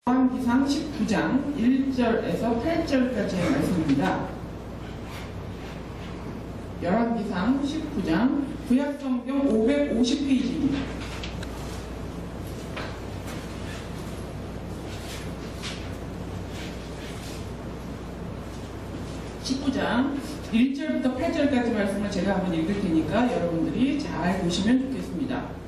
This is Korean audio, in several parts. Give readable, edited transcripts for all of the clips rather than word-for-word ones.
열왕기상 19장 1절에서 8절까지의 말씀입니다. 열왕기상 19장 구약성경 550페이지입니다. (19장) 1절부터 8절까지 말씀을 제가 한번 읽을 테니까 여러분들이 잘 보시면 좋겠습니다.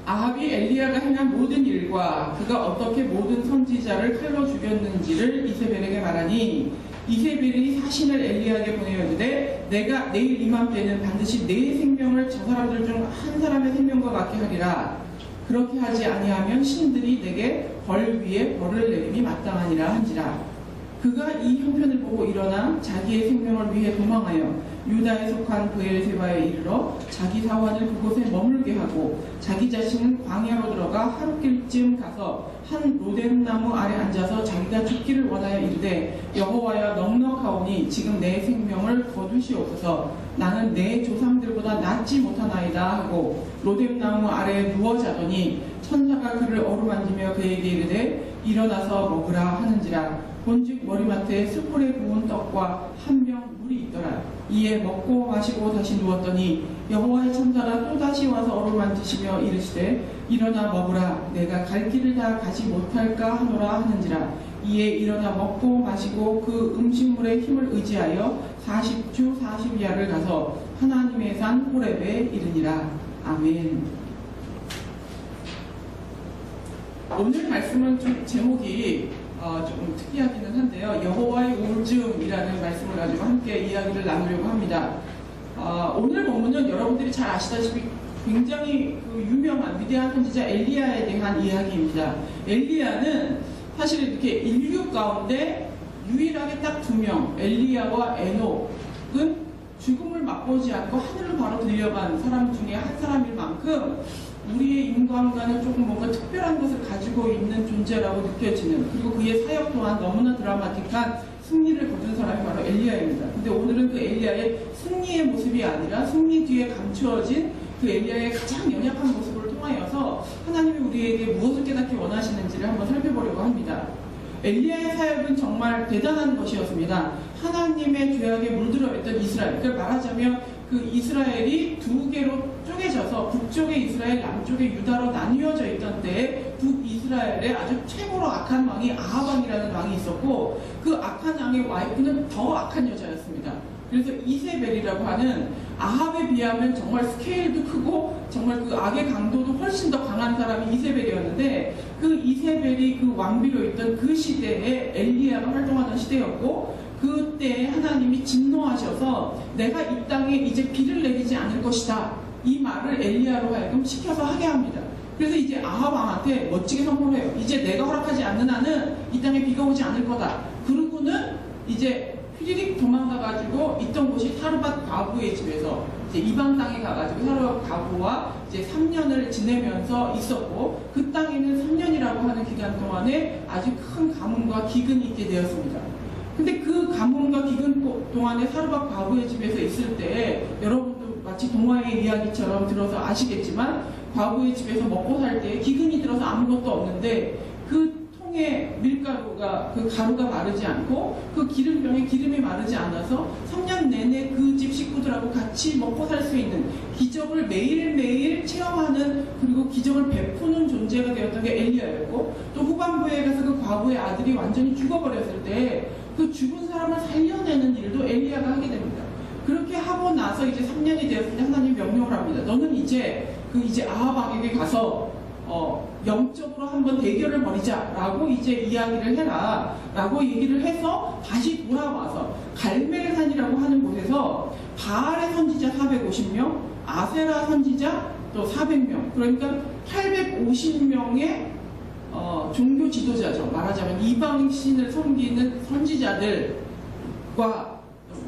아합이 엘리야가 행한 모든 일과 그가 어떻게 모든 선지자를 칼로 죽였는지를 이세벨에게 말하니, 이세벨이 사신을 엘리야에게 보내어 이르되 내가 내일 이맘때는 반드시 내 생명을 저 사람들 중 한 사람의 생명과 같게 하리라. 그렇게 하지 아니하면 신들이 내게 벌 위에 벌을 내림이 마땅하니라 한지라. 그가 이 형편을 보고 일어나 자기의 생명을 위해 도망하여 유다에 속한 브엘세바에 이르러 자기 사환을 그곳에 머물게 하고, 자기 자신은 광야로 들어가 하룻길쯤 가서 한 로뎀나무 아래 앉아서 자기가 죽기를 원하여 이르되, 여호와여 넉넉하오니 지금 내 생명을 거두시옵소서. 나는 내 조상들보다 낫지 못하나이다 하고 로뎀나무 아래에 누워 자더니 천사가 그를 어루만지며 그에게 이르되 일어나서 먹으라 하는지라. 본즉 머리맡에 숯불에 구운 떡과 한 병 물이 있더라. 이에 먹고 마시고 다시 누웠더니 여호와의 천사가 또다시 와서 어루만지시며 이르시되 일어나 먹으라. 내가 갈 길을 다 가지 못할까 하노라 하는지라. 이에 일어나 먹고 마시고 그 음식물의 힘을 의지하여 40주 40야를 가서 하나님의 산 호렙에 이르니라. 아멘. 오늘 말씀은 좀 제목이 조금 특이하기는 한데요. 여호와의 울음이라는 말씀을 가지고 함께 이야기를 나누려고 합니다. 오늘 본문은 여러분들이 잘 아시다시피 굉장히 유명한 위대한 선지자 엘리야에 대한 이야기입니다. 엘리야는 사실 이렇게 인류 가운데 유일하게 딱 두 명, 엘리야와 에녹은 죽음을 맛보지 않고 하늘로 바로 들려간 사람 중에 한 사람일 만큼 우리의 인간과는 조금 뭔가 특별한 것을 가지고 있는 존재라고 느껴지는, 그리고 그의 사역 또한 너무나 드라마틱한 승리를 거둔 사람이 바로 엘리야입니다. 근데 오늘은 그 엘리야의 승리의 모습이 아니라 승리 뒤에 감추어진 그 엘리야의 가장 연약한 모습을 통하여서 하나님이 우리에게 무엇을 깨닫기 원하시는지를 한번 살펴보려고 합니다. 엘리야의 사역은 정말 대단한 것이었습니다. 하나님의 죄악에 물들어 있던 이스라엘, 그러니까 말하자면 그 이스라엘이 두 개로 쪼개져서 북쪽의 이스라엘, 남쪽의 유다로 나뉘어져 있던 때에 북이스라엘에 아주 최고로 악한 왕이 아합 왕이라는 왕이 있었고, 그 악한 왕의 와이프는 더 악한 여자였습니다. 그래서 이세벨이라고 하는 아합에 비하면 정말 스케일도 크고 정말 그 악의 강도도 훨씬 더 강한 사람이 이세벨이었는데, 그 이세벨이 그 왕비로 있던 그 시대에 엘리야가 활동하던 시대였고, 그때 하나님이 진노하셔서 내가 이 땅에 이제 비를 내리지 않을 것이다, 이 말을 엘리야로 하여금 시켜서 하게 합니다. 그래서 이제 아합 왕한테 멋지게 선포를 해요. 이제 내가 허락하지 않는 한은 이 땅에 비가 오지 않을 거다. 그러고는 이제 휘리릭 도망가가지고 있던 곳이 사르밧 과부의 집에서 이제 이방 땅에 가가지고 사르밧 과부와 이제 3년을 지내면서 있었고, 그 땅에는 3년이라고 하는 기간 동안에 아주 큰 가뭄과 기근이 있게 되었습니다. 근데 그 가뭄과 기근 동안에 사르밧 과부의 집에서 있을 때, 여러분도 마치 동화의 이야기처럼 들어서 아시겠지만, 과부의 집에서 먹고 살 때 기근이 들어서 아무것도 없는데 그 통에 밀가루가, 그 가루가 마르지 않고 그 기름병에 기름이 마르지 않아서 3년 내내 그 집 식구들하고 같이 먹고 살 수 있는 기적을 매일매일 체험하는, 그리고 기적을 베푸는 존재가 되었던 게 엘리야였고, 또 후반부에 가서 그 과부의 아들이 완전히 죽어버렸을 때 그 죽은 사람을 살려내는 일도 엘리야가 하게 됩니다. 그렇게 하고 나서 이제 3년이 되었을 때 하나님 명령을 합니다. 너는 이제 아합 왕에게 가서 영적으로 한번 대결을 벌이자라고 이제 이야기를 해라 라고 얘기를 해서 다시 돌아와서 갈멜산이라고 하는 곳에서 바알의 선지자 450명, 아세라 선지자 또 400명, 그러니까 850명의 종교 지도자죠. 말하자면 이방 신을 섬기는 선지자들과,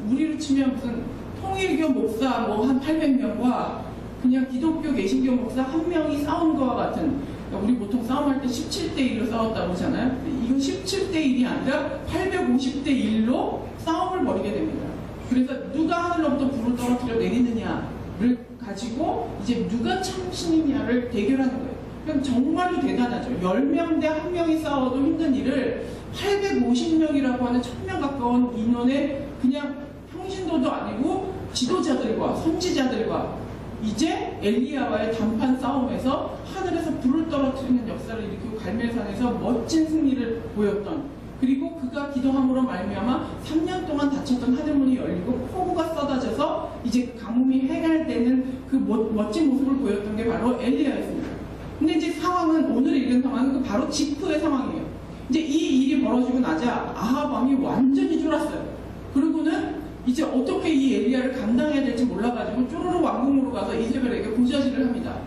우리로 치면 무슨 통일교 목사 뭐 한 800명과 그냥 기독교 개신교 목사 한 명이 싸운 거와 같은, 그러니까 우리 보통 싸움할 때 17대 1로 싸웠다고 하잖아요. 이건 17대 1이 아니라 850대 1로 싸움을 벌이게 됩니다. 그래서 누가 하늘로부터 불을 떨어뜨려 내리느냐를 가지고 이제 누가 참 신이냐를 대결하는 거예요. 그럼 정말로 대단하죠. 10명 대 1명이 싸워도 힘든 일을 850명이라고 하는 1000명 가까운 인원의 그냥 평신도도 아니고 지도자들과 선지자들과 이제 엘리야와의 단판 싸움에서 하늘에서 불을 떨어뜨리는 역사를 일으키고 갈멜산에서 멋진 승리를 보였던, 그리고 그가 기도함으로 말미암아 3년 동안 닫혔던 하늘문이 열리고 폭우가 쏟아져서 이제 가뭄이 해결되는 그 멋진 모습을 보였던 게 바로 엘리야였습니다. 근데 이제 상황은, 오늘 읽은 상황은 그 바로 직후의 상황이에요. 이제 이 일이 벌어지고 나자 아합 왕이 완전히 쫄았어요. 그리고는 이제 어떻게 이 엘리야를 감당해야 될지 몰라가지고 쪼르르 왕궁으로 가서 이세벨에게 고자질을 합니다.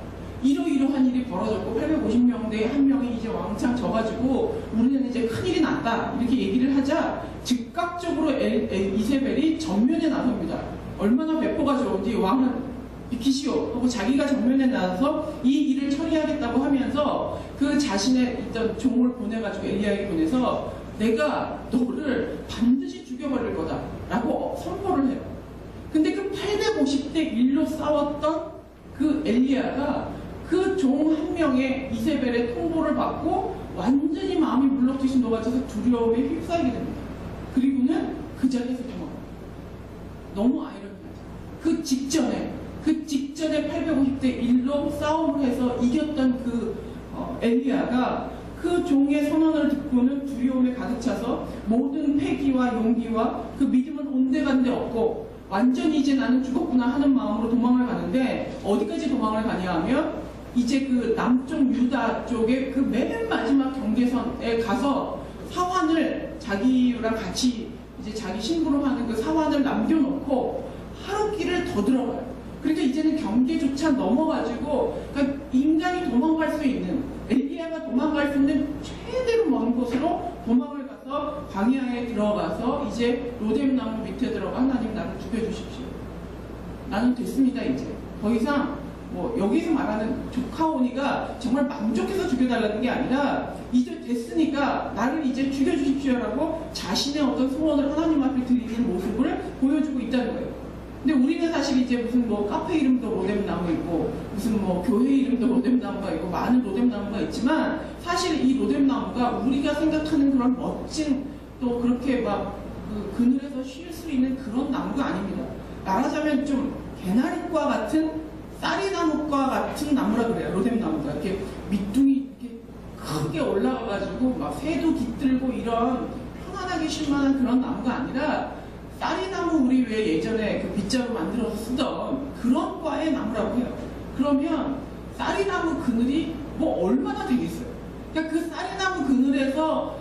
이러이러한 일이 벌어졌고 850명 대 1명이 이제 왕창 져가지고 우리는 이제 큰일이 났다 이렇게 얘기를 하자 즉각적으로 이세벨이 전면에 나섭니다. 얼마나 배포가 좋은지 왕은 비키시오 하고 자기가 전면에 나서서 이 일을 처리하겠다고 하면서 그 자신의 있던 종을 보내가지고 엘리야에게 보내서 내가 너를 반드시 죽여버릴 거다 라고 선포를 해요. 근데 그 850대 1로 싸웠던 그 엘리야가 그 종 한 명의 이세벨의 통보를 받고 완전히 마음이 물렁듯이 녹아져서 두려움에 휩싸이게 됩니다. 그리고는 그 자리에서 도망갑니다. 너무 아이러니하죠. 그 직전에 850대 1로 싸움을 해서 이겼던 그 엘리야가 그 종의 선언을 듣고는 두려움에 가득 차서 모든 패기와 용기와 그 믿음은 온데간데 없고 완전히 이제 나는 죽었구나 하는 마음으로 도망을 가는데, 어디까지 도망을 가냐 하면 이제 그 남쪽 유다 쪽에 그 맨 마지막 경계선에 가서 사환을 자기랑 같이 이제 자기 심부름하는 그 사환을 남겨놓고 하루 길을 더 들어가요. 그러니까 이제는 경계조차 넘어가지고 그러니까 인간이 도망갈 수 있는, 엘리야가 도망갈 수 있는 최대로 먼 곳으로 도망을 가서 광야에 들어가서 이제 로뎀나무 밑에 들어가 하나님 나를 죽여주십시오. 나는 됐습니다. 이제 더 이상 뭐 여기서 말하는 조카오니가 정말 만족해서 죽여달라는 게 아니라 이제 됐으니까 나를 이제 죽여주십시오라고 자신의 어떤 소원을 하나님 앞에 드리는 모습을 보여주고 있다는 거예요. 근데 우리는 사실 이제 무슨 뭐 카페 이름도 로뎀나무 있고 무슨 뭐 교회 이름도 로뎀나무가 있고 많은 로뎀나무가 있지만 사실 이 로뎀나무가 우리가 생각하는 그런 멋진 또 그렇게 막 그 그늘에서 쉴 수 있는 그런 나무가 아닙니다. 말하자면 좀 개나리과 같은 쌀이나무과 같은 나무라 그래요. 로뎀나무가 이렇게 밑둥이 이렇게 크게 올라가가지고 막 새도 깃들고 이런 편안하게 쉴 만한 그런 나무가 아니라 쌀이나무 우리 왜 예전에 그 빗자루 만들어서 쓰던 그런 과의 나무라고 해요. 그러면 쌀이나무 그늘이 뭐 얼마나 되겠어요. 그러니까 그 쌀이나무 그늘에서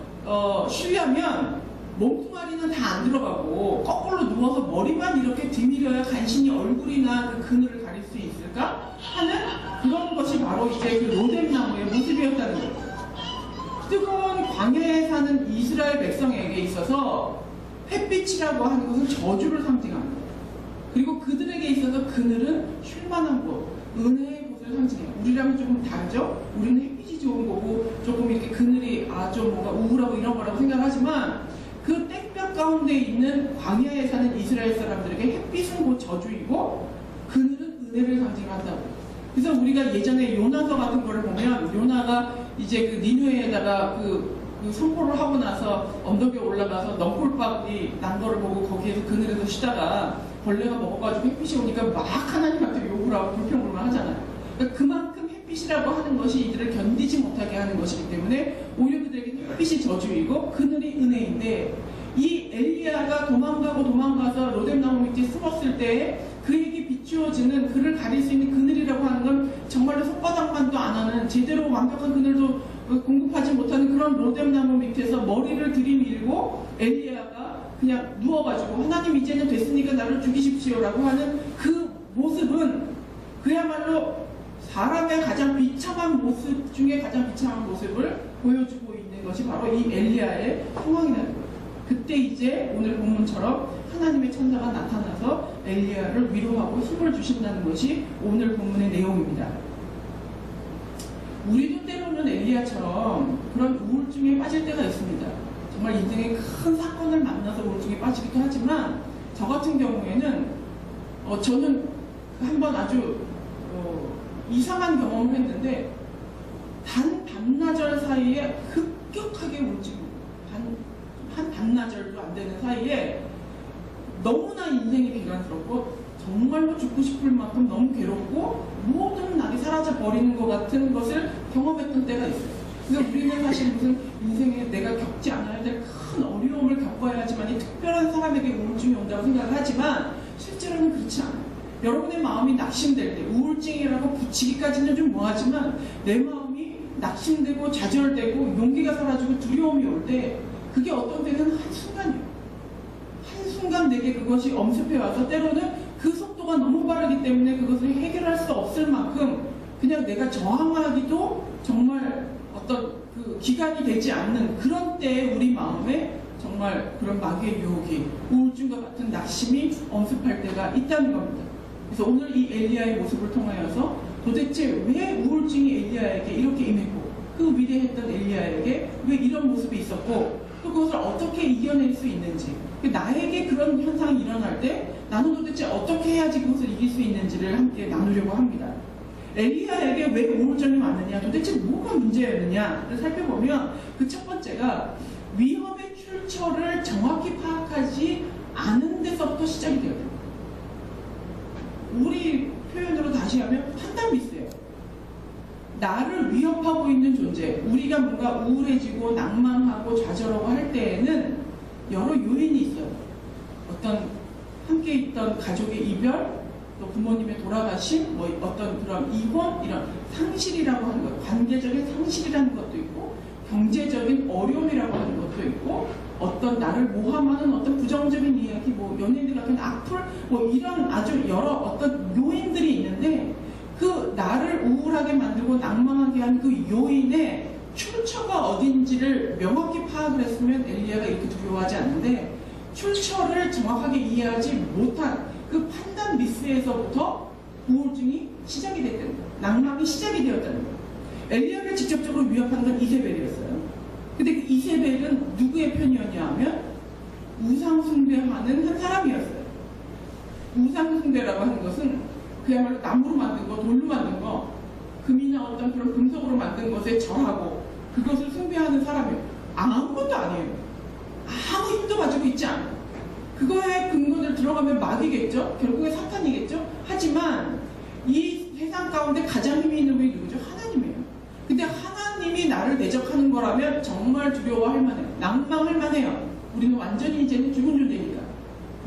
쉬려면 몸뚱아리는 다 안 들어가고 거꾸로 누워서 머리만 이렇게 뒤밀어야 간신히 얼굴이나 그 그늘을 가릴 수 있을까 하는 그런 것이 바로 이제 그 로뎀나무의 모습이었다는 거예요. 뜨거운 광야에 사는 이스라엘 백성에게 있어서 햇빛이라고 하는 것은 저주를 상징합니다. 그리고 그들에게 있어서 그늘은 쉴만한 곳, 은혜의 곳을 상징해요. 우리랑은 조금 다르죠? 우리는 햇빛이 좋은 거고 조금 이렇게 그늘이 좀 뭔가 우울하고 이런 거라고 생각하지만 그 땡볕 가운데 있는 광야에 사는 이스라엘 사람들에게 햇빛은 곧 저주이고 그늘은 은혜를 상징한다고. 그래서 우리가 예전에 요나서 같은 거를 보면 요나가 이제 그 니느웨에다가 그 선포를 하고 나서 언덕에 올라가서 넝굴박이 난 거를 보고 거기에서 그늘에서 쉬다가 벌레가 먹어가지고 햇빛이 오니까 막 하나님한테 욕을 하고 불평불만 하잖아요. 그러니까 그만큼 햇빛이라고 하는 것이 이들을 견디지 못하게 하는 것이기 때문에 오히려 그들에게 햇빛이 저주이고 그늘이 은혜인데, 이 엘리야가 도망가서 로뎀나무 밑에 숨었을 때 그에게 비추어지는 그를 가릴 수 있는 그늘이라고 하는 건 정말로 손바닥만도 안 하는 제대로 완벽한 그늘도 공급하지 못하는 그런 로뎀나무 밑에서 머리를 들이밀고 엘리야가 그냥 누워가지고 하나님 이제는 됐으니까 나를 죽이십시오라고 하는 그 모습은 그야말로 사람의 가장 비참한 모습 중에 가장 비참한 모습을 보여주고 있는 것이 바로 이 엘리야의 상황이라는 거예요. 그때 이제 오늘 본문처럼 하나님의 천사가 나타나서 엘리야를 위로하고 힘을 주신다는 것이 오늘 본문의 내용입니다. 우리도 때로는 엘리야처럼 그런 우울증에 빠질 때가 있습니다. 정말 인생의 큰 사건을 만나서 우울증에 빠지기도 하지만 저 같은 경우에는 저는 한번 아주 이상한 경험을 했는데 단 반나절 사이에 급격하게 우울증, 한 반나절도 안 되는 사이에 너무나 인생이 비관스럽고 정말로 죽고 싶을 만큼 너무 괴롭고 모든 낙이 사라져 버리는 것 같은 것을 경험했던 때가 있어요. 그래서 우리는 사실 무슨 인생에 내가 겪지 않아야 될 큰 어려움을 겪어야지만 이 특별한 사람에게 우울증이 온다고 생각을 하지만 실제로는 그렇지 않아요. 여러분의 마음이 낙심될 때 우울증이라고 붙이기까지는 좀 뭐하지만 내 마음이 낙심되고 좌절되고 용기가 사라지고 두려움이 올 때 그게 어떤 때는 한순간이에요. 한순간 내게 그것이 엄습해 와서 때로는 그 속도가 너무 빠르기 때문에 그것을 해결할 수 없을 만큼 그냥 내가 저항하기도 정말 어떤 그 기간이 되지 않는 그런 때에 우리 마음에 정말 그런 마귀의 유혹이 우울증과 같은 낙심이 엄습할 때가 있다는 겁니다. 그래서 오늘 이 엘리야의 모습을 통하여서 도대체 왜 우울증이 엘리야에게 이렇게 임했고 그 위대했던 엘리야에게 왜 이런 모습이 있었고 또 그것을 어떻게 이겨낼 수 있는지 나에게 그런 현상이 일어날 때 나는 도대체 어떻게 해야지 그것을 이길 수 있는지를 함께 나누려고 합니다. 엘리야에게 왜 우울증이 왔느냐, 도대체 뭐가 문제였느냐를 살펴보면 그 첫 번째가 위험의 출처를 정확히 파악하지 않은 데서부터 시작이 되어요. 우리 표현으로 다시 하면 판단 미스예요. 나를 위협하고 있는 존재, 우리가 뭔가 우울해지고 낭만하고 좌절하고 할 때에는 여러 요인이 있어요. 어떤 함께 있던 가족의 이별, 또 부모님의 돌아가심, 뭐 어떤 그런 이혼, 이런 상실이라고 하는 것, 관계적인 상실이라는 것도 있고, 경제적인 어려움이라고 하는 것도 있고, 어떤 나를 모함하는 어떤 부정적인 이야기, 뭐 연예인들 같은 악플, 뭐 이런 아주 여러 어떤 요인들이 있는데, 그 나를 우울하게 만들고 낭만하게 하는 그 요인의 출처가 어딘지를 명확히 파악을 했으면 엘리야가 이렇게 두려워하지 않는데, 출처를 정확하게 이해하지 못한 그 판단 미스에서부터 우울증이 시작이 됐다는 거예요. 낭만이 시작이 되었다는 거예요. 엘리야를 직접적으로 위협하는 건 이세벨이었어요. 근데 그 이세벨은 누구의 편이었냐 하면 우상 숭배하는 한 사람이었어요. 우상 숭배라고 하는 것은 그야말로 나무로 만든 거, 돌로 만든 거, 금이나 어떤 그런 금속으로 만든 것에 절하고 그것을 숭배하는 사람이에요. 아무것도 아니에요. 아무 힘도 가지고 있지 않아요. 그거에 근거를 들어가면 마귀겠죠? 결국에 사탄이겠죠? 하지만 이 세상 가운데 가장 힘이 있는 분이 누구죠? 하나님이에요. 근데 하나님이 나를 대적하는 거라면 정말 두려워할 만해요. 낭망할 만해요. 우리는 완전히 이제는 죽은 존재니까.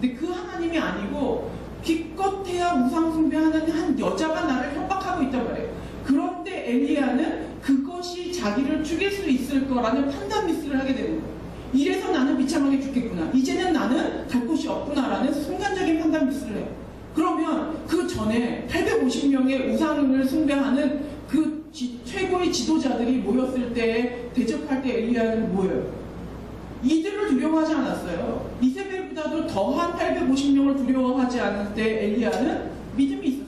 근데 그 하나님이 아니고 기껏해야 우상숭배하는 한 여자가 나를 협박하고 있단 말이에요. 그런데 엘리야는 그것이 자기를 죽일 수 있을 거라는 판단 미스를 하게 되는 거예요. 이래서 나는 비참하게 죽겠구나. 이제는 나는 갈 곳이 없구나라는 순간적인 판단 미스를 해요. 그러면 그 전에 850명의 우상을 숭배하는 그 최고의 지도자들이 모였을 때 대적할 때 엘리야는 뭐예요? 이들을 두려워하지 않았어요. 이세벨보다도 더한 850명을 두려워하지 않을 때 엘리야는 믿음이 있었어요.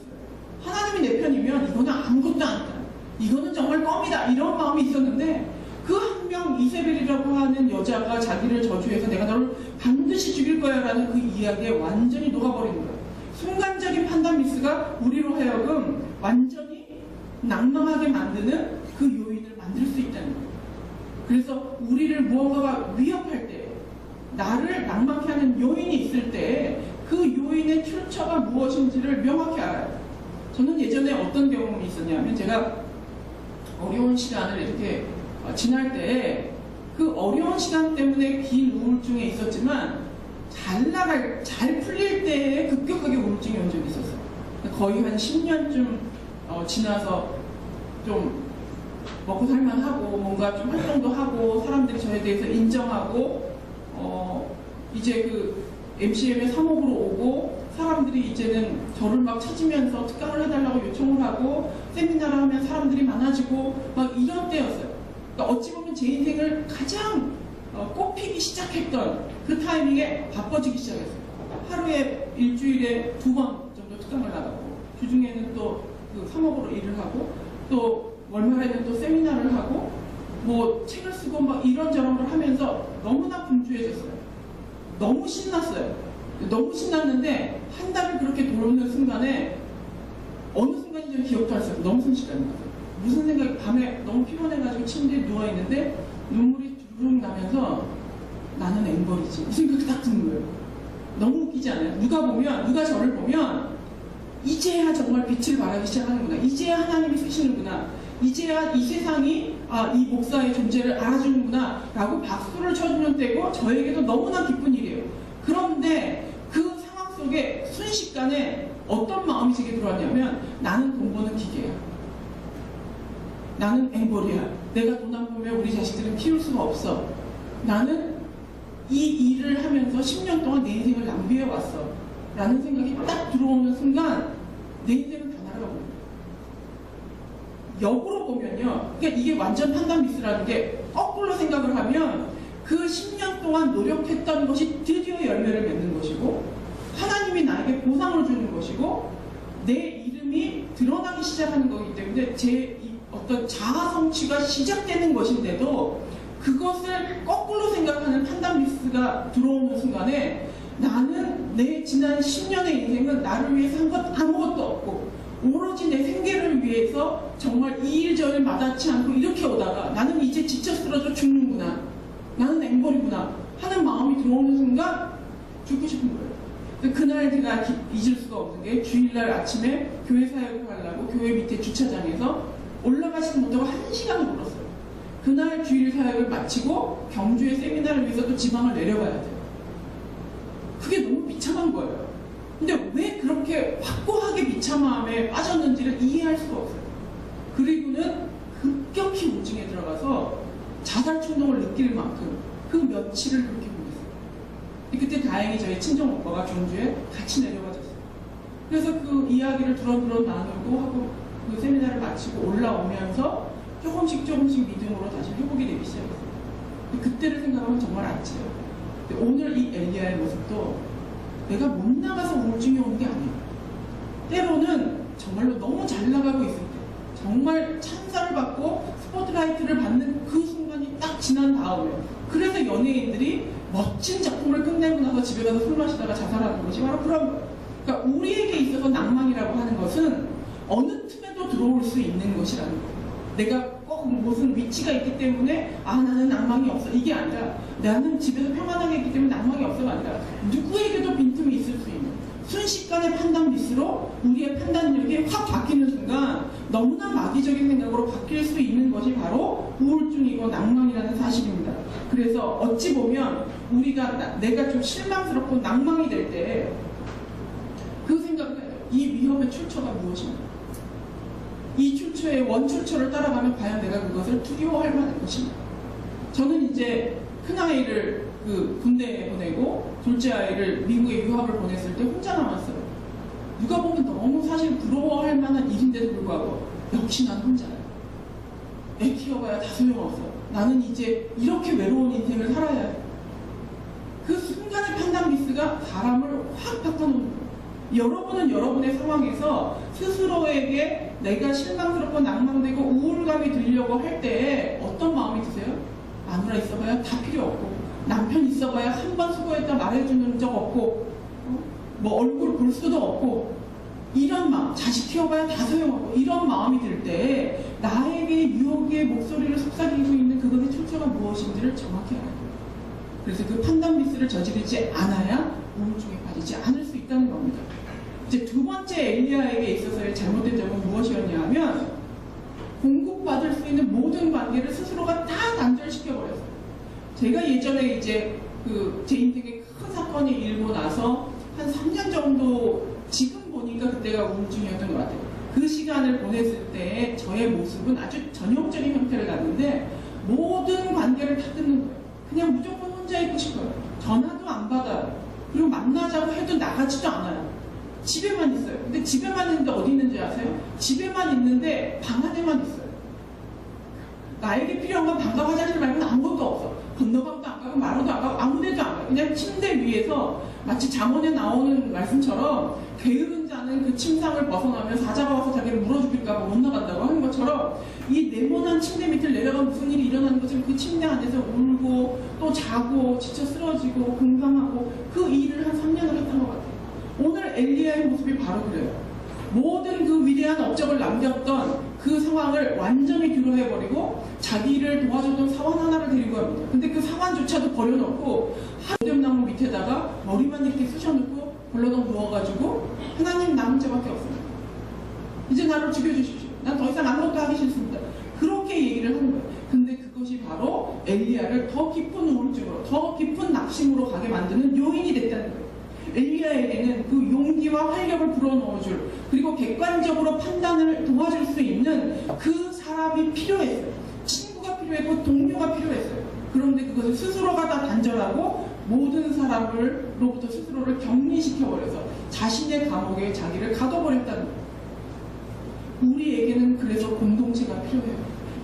하나님이 내 편이면 이거는 아무것도 아니다. 이거는 정말 껌이다. 이런 마음이 있었는데 그 한 명 이세벨이라고 하는 여자가 자기를 저주해서 내가 너를 반드시 죽일 거야 라는 그 이야기에 완전히 녹아버리는 거예요. 순간적인 판단 미스가 우리로 하여금 완전히 낭망하게 만드는 그 요인을 만들 수 있다는 거예요. 그래서 우리를 무언가가 위협할 때, 나를 낭망케 하는 요인이 있을 때 그 요인의 출처가 무엇인지를 명확히 알아요. 저는 예전에 어떤 경험이 있었냐면 제가 어려운 시간을 이렇게 지날 때 그 어려운 시간 때문에 긴 우울증에 있었지만 잘 풀릴 때에 급격하게 우울증이 온 적이 있었어요. 거의 한 10년쯤 지나서 좀 먹고 살만하고 뭔가 좀 활동도 하고 사람들이 저에 대해서 인정하고 이제 그 MCM에 사목으로 오고 사람들이 이제는 저를 막 찾으면서 특강을 해달라고 요청을 하고 세미나를 하면 사람들이 많아지고 막 이런 때였어요. 그러니까 어찌 보면 제 인생을 가장 꽃피기 시작했던 그 타이밍에 바빠지기 시작했어요. 하루에 일주일에 2번 정도 특강을 나가고 주중에는 또 그 사목으로 일을 하고 또 월말에는 또 세미나를 하고 뭐 책을 쓰고 막 이런저런 걸 하면서 너무나 분주해졌어요. 너무 신났어요. 너무 신났는데 한 달을 그렇게 돌는 순간에 어느 순간인지 기억도 안 나요. 너무 순식간인 거예요. 무슨 생각이 밤에 너무 피곤해가지고 침대에 누워있는데 눈물이 주르륵 나면서 나는 앵벌이지. 이 생각이 딱 드는 거예요. 너무 웃기지 않아요? 누가 저를 보면 이제야 정말 빛을 발하기 시작하는구나. 이제야 하나님이 쓰시는구나. 이제야 이 세상이 이 목사의 존재를 알아주는구나 라고 박수를 쳐주면 되고 저에게도 너무나 기쁜 일이에요. 그런데 그 상황 속에 순식간에 어떤 마음이 제게 들어왔냐면 나는 돈 버는 기계야. 나는 앵벌이야. 내가 돈 안 벌면 우리 자식들은 키울 수가 없어. 나는 이 일을 하면서 10년 동안 내 인생을 낭비해왔어. 라는 생각이 딱 들어오는 순간 내 인생은 다 날아가고 역으로 보면요. 그러니까 이게 완전 판단 미스라는 게 거꾸로 생각을 하면 그 10년 동안 노력했던 것이 드디어 열매를 맺는 것이고 하나님이 나에게 보상을 주는 것이고 내 이름이 드러나기 시작하는 거기 때문에 제 어떤 자아 성취가 시작되는 것인데도 그것을 거꾸로 생각하는 판단 미스가 들어오는 순간에 나는 내 지난 10년의 인생은 나를 위해서 한 것 아무것도 없고 오로지 내 생계를 위해서 정말 이 일 저 일 마다치 않고 이렇게 오다가 나는 이제 지쳐 쓰러져 죽는구나. 나는 앵벌이구나 하는 마음이 들어오는 순간 죽고 싶은 거예요. 그날 제가 잊을 수가 없는 게 주일날 아침에 교회 사역을 하려고 교회 밑에 주차장에서 올라가지도 못하고 1시간을 걸었어요. 그날 주일 사역을 마치고 경주의 세미나를 위해서 또 지방을 내려가야 돼요. 그게 너무 비참한 거예요. 근데 왜 그렇게 확고하게 비참함에 빠졌는지를 이해할 수가 없어요. 그리고는 급격히 우중에 들어가서 자살 충동을 느낄 만큼 그 며칠을 그렇게 보냈어요. 그때 다행히 저희 친정 오빠가 경주에 같이 내려가졌어요. 그래서 그 이야기를 두런두런 나누고 하고 그 세미나를 마치고 올라오면서 조금씩 믿음으로 다시 회복이 되기 시작했어요. 그때를 생각하면 정말 아찔해요. 오늘 이 엘리야의 모습도 내가 못 나가서 우울증이 오는 게 아니에요. 때로는 정말로 너무 잘 나가고 있을 때 정말 찬사를 받고 스포트라이트를 받는 그 순간이 딱 지난 다음에 그래서 연예인들이 멋진 작품을 끝내고 나서 집에 가서 술 마시다가 자살하는 것이 바로 그런 거예요. 그러니까 우리에게 있어서 낭만이라고 하는 것은 어느 틈에도 들어올 수 있는 것이라는 거예요. 내가 꼭 무슨 위치가 있기 때문에 나는 낭만이 없어 이게 아니라 나는 집에서 평안하게 있기 때문에 낭만이 없어가 아니라 누구에게도 빈틈이 있을 수 있는 순식간의 판단 미스로 우리의 판단력이 확 바뀌는 순간 너무나 마귀적인 생각으로 바뀔 수 있는 것이 바로 우울증이고 낭만이라는 사실입니다. 그래서 어찌 보면 우리가 내가 좀 실망스럽고 낭망이 될 때 그 생각을 해요. 이 위험의 출처가 무엇인가? 이 출처의 원출처를 따라가면 과연 내가 그것을 두려워할 만한 것인가? 저는 이제 큰아이를 군대에 보내고 둘째 아이를 미국에 유학을 보냈을 때 혼자 남았어요. 누가 보면 너무 사실 부러워할 만한 일인데도 불구하고 역시 난 혼자야. 애 키워봐야 다 소용없어. 나는 이제 이렇게 외로운 인생을 살아야 해. 그 순간의 판단 미스가 사람을 확 바꿔놓는 거예요. 여러분은 여러분의 상황에서 스스로에게 내가 실망스럽고 낭망되고 우울감이 들려고 할 때 어떤 마음이 드세요? 마누라 있어봐야 다 필요 없고 남편 있어봐야 한 번 수고했다 말해주는 적 없고 뭐 얼굴 볼 수도 없고 이런 마음, 자식 키워봐야 다 소용없고 이런 마음이 들 때 나에게 유혹의 목소리를 속삭이고 있는 그것의 출처가 무엇인지를 정확히 알아야 돼요. 그래서 그 판단 미스를 저지르지 않아야 우울증에 빠지지 않을 수 있다는 겁니다. 이제 두 번째 엘리야에게 있어서의 잘못된 점은 무엇이었냐 하면 공급받을 수 있는 모든 관계를 스스로가 다 단절시켜버렸어요. 제가 예전에 이제 제 인생에 큰 사건이 일고 나서 한 3년 정도 지금 보니까 그때가 우울증이었던 것 같아요. 그 시간을 보냈을 때 저의 모습은 아주 전형적인 형태를 갖는데 모든 관계를 다 끊는 거예요. 그냥 무조건 혼자 있고 싶어요. 전화도 안 받아요. 그리고 만나자고 해도 나가지도 않아요. 집에만 있어요. 근데 집에만 있는데 어디 있는지 아세요? 집에만 있는데 방 안에만 있어요. 나에게 필요한 건 방과 화장실 말고는 아무것도 없어. 건너방도 안 가고 마루도 안 가고 아무데도 안 가요. 그냥 침대 위에서 마치 잠언에 나오는 말씀처럼 게으른 자는 그 침상을 벗어나면 사자가 와서 자기를 물어죽일까 봐 못 나간다고 하는 것처럼 이 네모난 침대 밑을 내려가면 무슨 일이 일어나는 거지? 그 침대 안에서 울고 또 자고 지쳐 쓰러지고 공감하고 그 일을 한 3년을 했던 것 같아요. 오늘 엘리야의 모습이 바로 그래요. 모든 그 위대한 업적을 남겼던 그 상황을 완전히 뒤로해버리고 자기를 도와줬던 사원 하나를 데리고 갑니다. 근데 그 사원조차도 버려놓고 하나님나무 밑에다가 머리만 이렇게 쑤셔놓고 벌러덩 누워가지고 하나님 나 혼자밖에 없습니다. 이제 나를 죽여주십시오. 난 더 이상 아무것도 하기 싫습니다. 그렇게 얘기를 하는 거예요. 근데 그것이 바로 엘리야를 더 깊은 우울증으로, 더 깊은 낙심으로 가게 만드는 요인이 됐다는 거예요. 엘리야에게는 그 용기와 활력을 불어넣어줄, 그리고 객관적으로 판단을 도와줄 수 있는 그 사람이 필요했어요. 친구가 필요했고 동료가 필요했어요. 그런데 그것을 스스로가 다 단절하고 모든 사람으로부터 스스로를 격리시켜버려서 자신의 감옥에 자기를 가둬버렸다는 거예요. 우리에게는 그래서 공동체가 필요해요.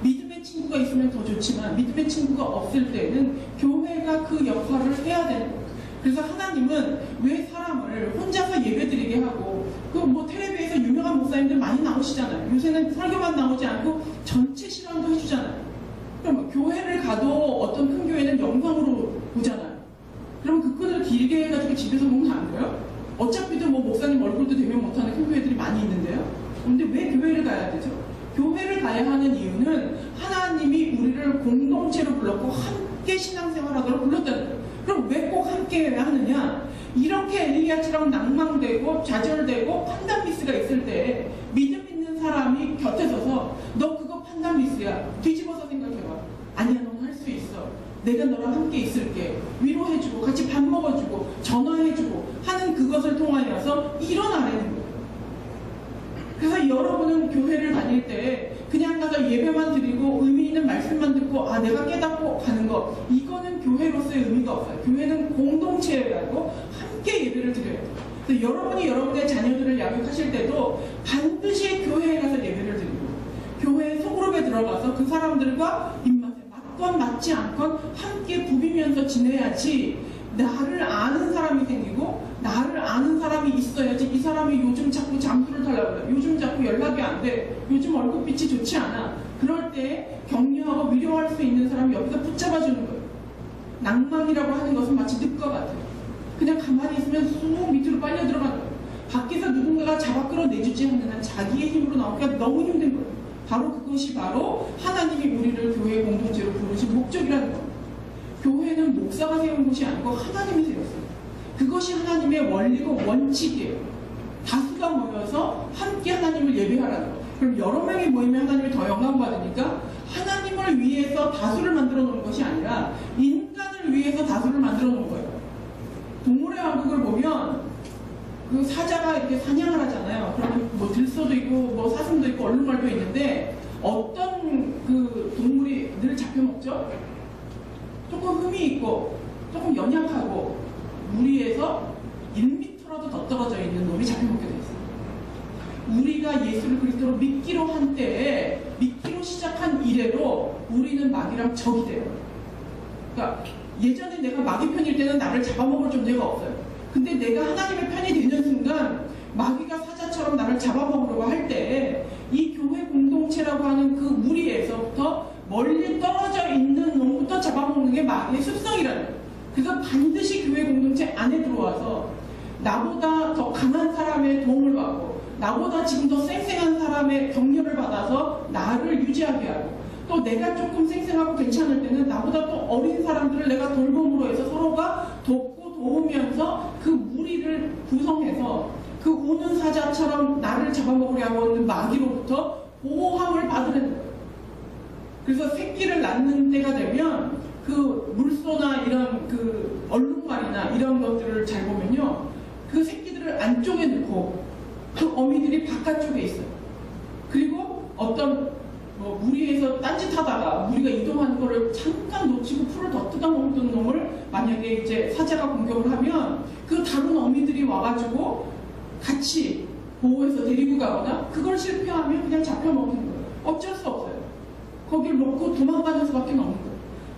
믿음의 친구가 있으면 더 좋지만 믿음의 친구가 없을 때는 교회가 그 역할을 해야 되는 거예요. 그래서 하나님은 왜 사람을 혼자서 예배드리게 하고, 그 뭐 텔레비에서 유명한 목사님들 많이 나오시잖아요. 요새는 설교만 나오지 않고 전체 실험도 해주잖아요. 그럼 교회를 가도 어떤 큰 교회는 영상으로 보잖아요. 그럼 그 끈을 길게 해가지고 집에서 보면 안 돼요? 어차피도 뭐 목사님 얼굴도 대면 못하는 큰 교회들이 많이 있는데요. 근데 왜 교회를 가야 되죠? 교회를 가야 하는 이유는 하나님이 우리를 공동체로 불렀고 함께 신앙생활하도록 불렀다는 거예요. 그럼 왜 꼭 함께 해야 하느냐? 이렇게 엘리야처럼 낭망되고 좌절되고 판단 미스가 있을 때 믿음 있는 사람이 곁에 서서 너 그거 판단 미스야. 뒤집어서 생각해봐. 아니야, 넌 할 수 있어. 내가 너랑 함께 있을게. 위로해주고 같이 밥 먹어주고 전화해주고 하는 그것을 통하여서 일어나라는 거예요. 그래서 여러분은 교회를 다닐 때 그냥 가서 예배만 드리고 의미 있는 말씀만 듣고 아 내가 깨닫고 가는 거, 이거는 교회로서의 의미가 없어요. 교회는 공동체라고 함께 예배를 드려야 돼요. 그래서 여러분이 여러분의 자녀들을 양육하실 때도 반드시 교회에 가서 예배를 드리고 교회 소그룹에 들어가서 그 사람들과 입맛에 맞건 맞지 않건 함께 부비면서 지내야지 나를 아는 사람이 생기고 나를 아는 사람이 있어야지. 이 사람이 요즘 자꾸 잠수를 타려고 그래. 요즘 자꾸 연락이 안 돼. 요즘 얼굴빛이 좋지 않아. 그럴 때 격려하고 위로할 수 있는 사람이 옆에서 붙잡아주는 거예요. 낭만이라고 하는 것은 마치 늪과 같아요. 그냥 가만히 있으면 쑥 밑으로 빨려 들어가는 거예요. 밖에서 누군가가 잡아 끌어내주지 않는 한 자기의 힘으로 나오기가 너무 힘든 거예요. 바로 그것이 바로 하나님이 우리를 교회 공동체로 부르신 목적이라는 거예요. 교회는 목사가 세운 곳이 아니고 하나님이 세웠어요. 그것이 하나님의 원리고 원칙이에요. 다수가 모여서 함께 하나님을 예배하라는 거. 그럼 여러 명이 모이면 하나님이 더 영광받으니까 하나님을 위해서 다수를 만들어 놓은 것이 아니라 인간을 위해서 다수를 만들어 놓은 거예요. 동물의 왕국을 보면 그 사자가 이렇게 사냥을 하잖아요. 그러면 뭐 들소도 있고 뭐 사슴도 있고 얼룩말도 있는데 어떤 그 동물이 늘 잡혀먹죠? 조금 흠이 있고 조금 연약하고 무리에서 1m라도 더 떨어져 있는 놈이 잡혀먹게 돼 있어요. 우리가 예수를 그리스도로 믿기로 한 때에 믿기로 시작한 이래로 우리는 마귀랑 적이 돼요. 그러니까 예전에 내가 마귀 편일 때는 나를 잡아먹을 존재가 없어요. 근데 내가 하나님의 편이 되는 순간 마귀가 사자처럼 나를 잡아먹으려고 할 때 이 교회 공동체라고 하는 그 무리에서부터 멀리 떨어져 있는 놈부터 잡아먹는 게 마귀의 습성이라는 거예요. 그래서 반드시 교회 공동체 안에 들어와서 나보다 더 강한 사람의 도움을 받고 나보다 지금 더 쌩쌩한 사람의 격려를 받아서 나를 유지하게 하고 또 내가 조금 쌩쌩하고 괜찮을 때는 나보다 또 어린 사람들을 내가 돌봄으로 해서 서로가 돕고 도우면서 그 무리를 구성해서 그 우는 사자처럼 나를 잡아먹으려 하고 있는 마귀로부터 보호함을 받으려는 거예요. 그래서 새끼를 낳는 때가 되면 그 물소나 이런 그 얼룩말이나 이런 것들을 잘 보면요, 그 새끼들을 안쪽에 넣고 그 어미들이 바깥쪽에 있어요. 그리고 어떤 뭐 무리에서 딴짓하다가 무리가 이동하는 거를 잠깐 놓치고 풀을 더 뜯어먹던 놈을 만약에 이제 사자가 공격을 하면 그 다른 어미들이 와가지고 같이 보호해서 데리고 가거나 그걸 실패하면 그냥 잡혀먹는 거예요. 어쩔 수 없어요. 거길 놓고 도망가는 수밖에 없는 거예요.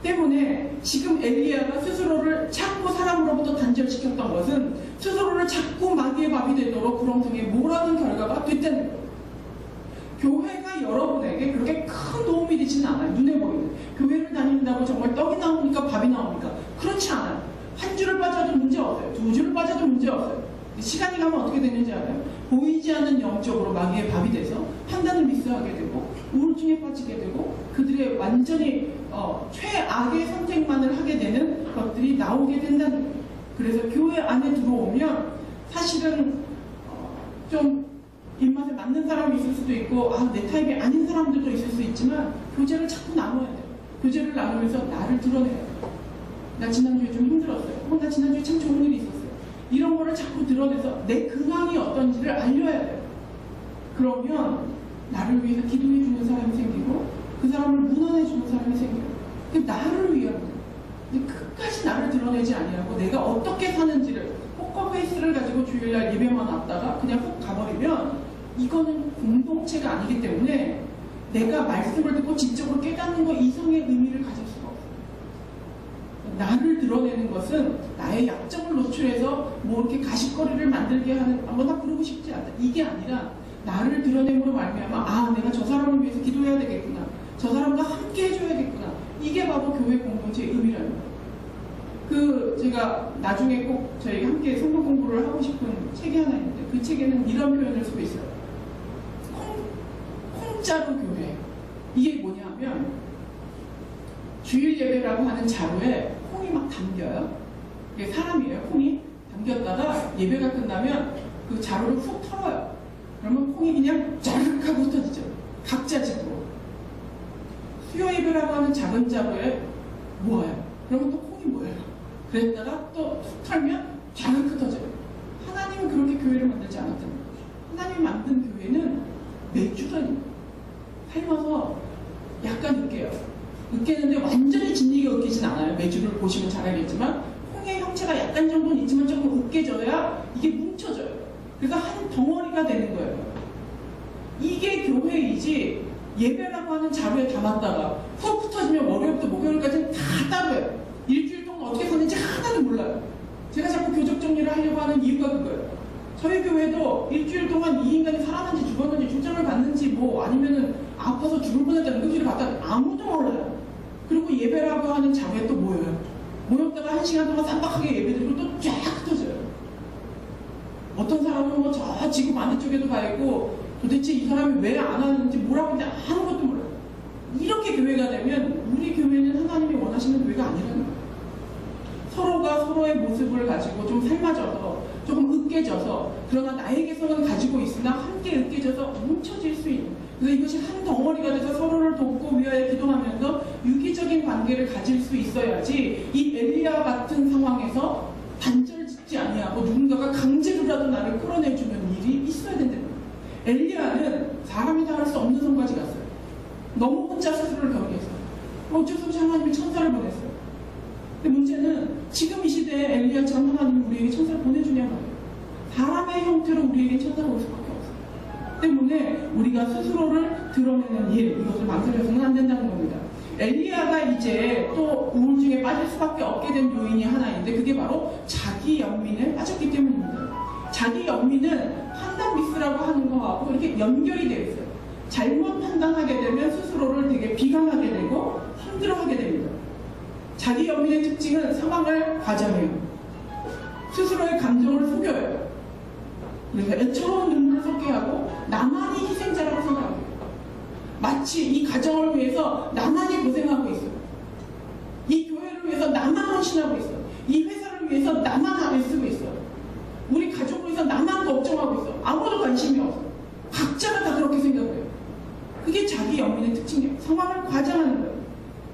때문에 지금 엘리야가 스스로를 자꾸 사람으로부터 단절시켰던 것은 스스로를 자꾸 마귀의 밥이 되도록 구렁텅이에 몰아넣은 결과가 됐다는 거예요. 교회가 여러분에게 그렇게 큰 도움이 되지는 않아요. 눈에 보이는. 교회를 다닌다고 정말 떡이 나오니까 밥이 나옵니까? 그렇지 않아요. 한 줄을 빠져도 문제 없어요. 두 줄을 빠져도 문제 없어요. 시간이 가면 어떻게 되는지 알아요? 보이지 않는 영적으로 마귀의 밥이 돼서 판단을 미스하게 되고 우울증에 빠지게 되고 그들의 완전히 최악의 선택만을 하게 되는 것들이 나오게 된다는 거예요. 그래서 교회 안에 들어오면 사실은 좀 입맛에 맞는 사람이 있을 수도 있고 내 타입이 아닌 사람들도 있을 수 있지만 교제를 자꾸 나눠야 돼요. 교제를 나누면서 나를 드러내야 돼요. 나 지난주에 좀 힘들었어요. 나 지난주에 참 좋은 일이 있었어요. 이런 거를 자꾸 드러내서 내 근황이 어떤지를 알려야 돼요. 그러면 나를 위해서 기도해 주는 사람이 생기고 그 사람을 문안해 주는 사람이 생겨요. 나를 위한 거예요. 근데 끝까지 나를 드러내지 아니하고 내가 어떻게 사는지를 포커페이스를 가지고 주일날 예배만 왔다가 그냥 훅 가버리면 이거는 공동체가 아니기 때문에 내가 말씀을 듣고 지적으로 깨닫는 것 이상의 의미를 가질 수가 없어요. 나를 드러내는 것은 나의 약점을 노출해서 뭐 이렇게 가십거리를 만들게 하는 나 그러고 싶지 않다. 이게 아니라 나를 드러냄으로 말미암아 내가 저 사람을 위해서 기도해야 되겠구나. 저 사람과 함께 해줘야겠구나. 이게 바로 교회 공동체의 의미라는 거예요. 제가 나중에 꼭 저희 함께 성경 공부를 하고 싶은 책이 하나 있는데 그 책에는 이런 표현을 쓰고 있어요. 콩자루 교회. 이게 뭐냐면 주일 예배라고 하는 자루에 콩이 막 담겨요. 이게 사람이에요. 콩이 담겼다가 예배가 끝나면 그 자루를 훅 털어요. 그러면 콩이 그냥 짜르륵 하고 흩어지죠. 각자 집으로. 수요 예배라고 하는 작은 자루에 모아요. 그러면 또 콩이 모여요. 그랬다가 또 툭 털면 자르륵 흩어져요. 하나님은 그렇게 교회를 만들지 않았다는 거예요. 하나님이 만든 교회는 매주라는 삶아서 약간 으깨요. 으깨는데 완전히 진리가 으깨진 않아요. 매주를 보시면 잘 알겠지만 콩의 형체가 약간 정도는 있지만 조금 으깨져야 이게 뭉쳐져요. 그래서 한 덩어리가 되는 거예요. 이게 교회이지 예배라고 하는 자루에 담았다가 훅 흩어지면 월요일부터 목요일까지는 다 따로예요. 일주일 동안 어떻게 사는지 하나도 몰라요. 제가 자꾸 교적 정리를 하려고 하는 이유가 그거예요. 저희 교회도 일주일 동안 이 인간이 살았는지 죽었는지 출장을 갔는지 아니면은 아파서 죽을 뻔했다 응급실을 갔다 아무도 몰라요. 그리고 예배라고 하는 자리에 또 모여요. 모였다가 1시간 동안 쌈박하게 예배드리고 또 쫙 흩어져요. 어떤 사람은 저 지구 반대쪽에도 가 있고 도대체 이 사람이 왜 안 하는지 뭐라고 하는지 아무것도 몰라요. 이렇게 교회가 되면 우리 교회는 하나님이 원하시는 교회가 아니라는 거예요. 서로가 서로의 모습을 가지고 좀 삶아져서 조금 으깨져서 그러나 나의 개성은 가지고 있으나 함께 으깨져서 뭉쳐질 수 있는 그래서 이것이 한 덩어리가 돼서 서로를 돕고 위하여 기도하면서 유기적인 관계를 가질 수 있어야지 이 엘리야 같은 상황에서 단절짓지 아니하고 누군가가 강제로라도 나를 끌어내주는 일이 있어야 된다는 거예요. 엘리야는 사람이 다 할 수 없는 선까지 갔어요. 너무 혼자 스스로를 경계해서 어쩔 수 없이 하나님이 천사를 보냈어요. 근데 문제는 지금 이 시대에 엘리야처럼 하나님이 우리에게 천사를 보내주냐 말이에요. 사람의 형태로 우리에게 천사가 올 수밖에 없어요. 때문에 우리가 스스로를 드러내는 일, 이것을 망설여서는 안 된다는 겁니다. 엘리야가 이제 또 우울증에 빠질 수밖에 없게 된 요인이 하나 있는데 그게 바로 자기 연민에 빠졌기 때문입니다. 자기 연민은 판단 미스라고 하는 거하고 이렇게 연결이 되어 있어요. 잘못 판단하게 되면 스스로를 되게 비관하게 되고 힘들어하게 됩니다. 자기 연민의 특징은 상황을 과장해요. 스스로의 감정을 속여요. 그래서 애처로운 눈물을 쏟게 하고 나만이 희생자라고 생각해요. 마치 이 가정을 위해서 나만이 고생하고 있어요. 이 교회를 위해서 나만 헌신하고 있어요. 이 회사를 위해서 나만 애쓰고 있어요. 우리 가족을 위해서 나만 걱정하고 있어요. 아무도 관심이 없어요. 각자가 다 그렇게 생각해요. 그게 자기 연민의 특징이에요. 상황을 과장하는 거예요.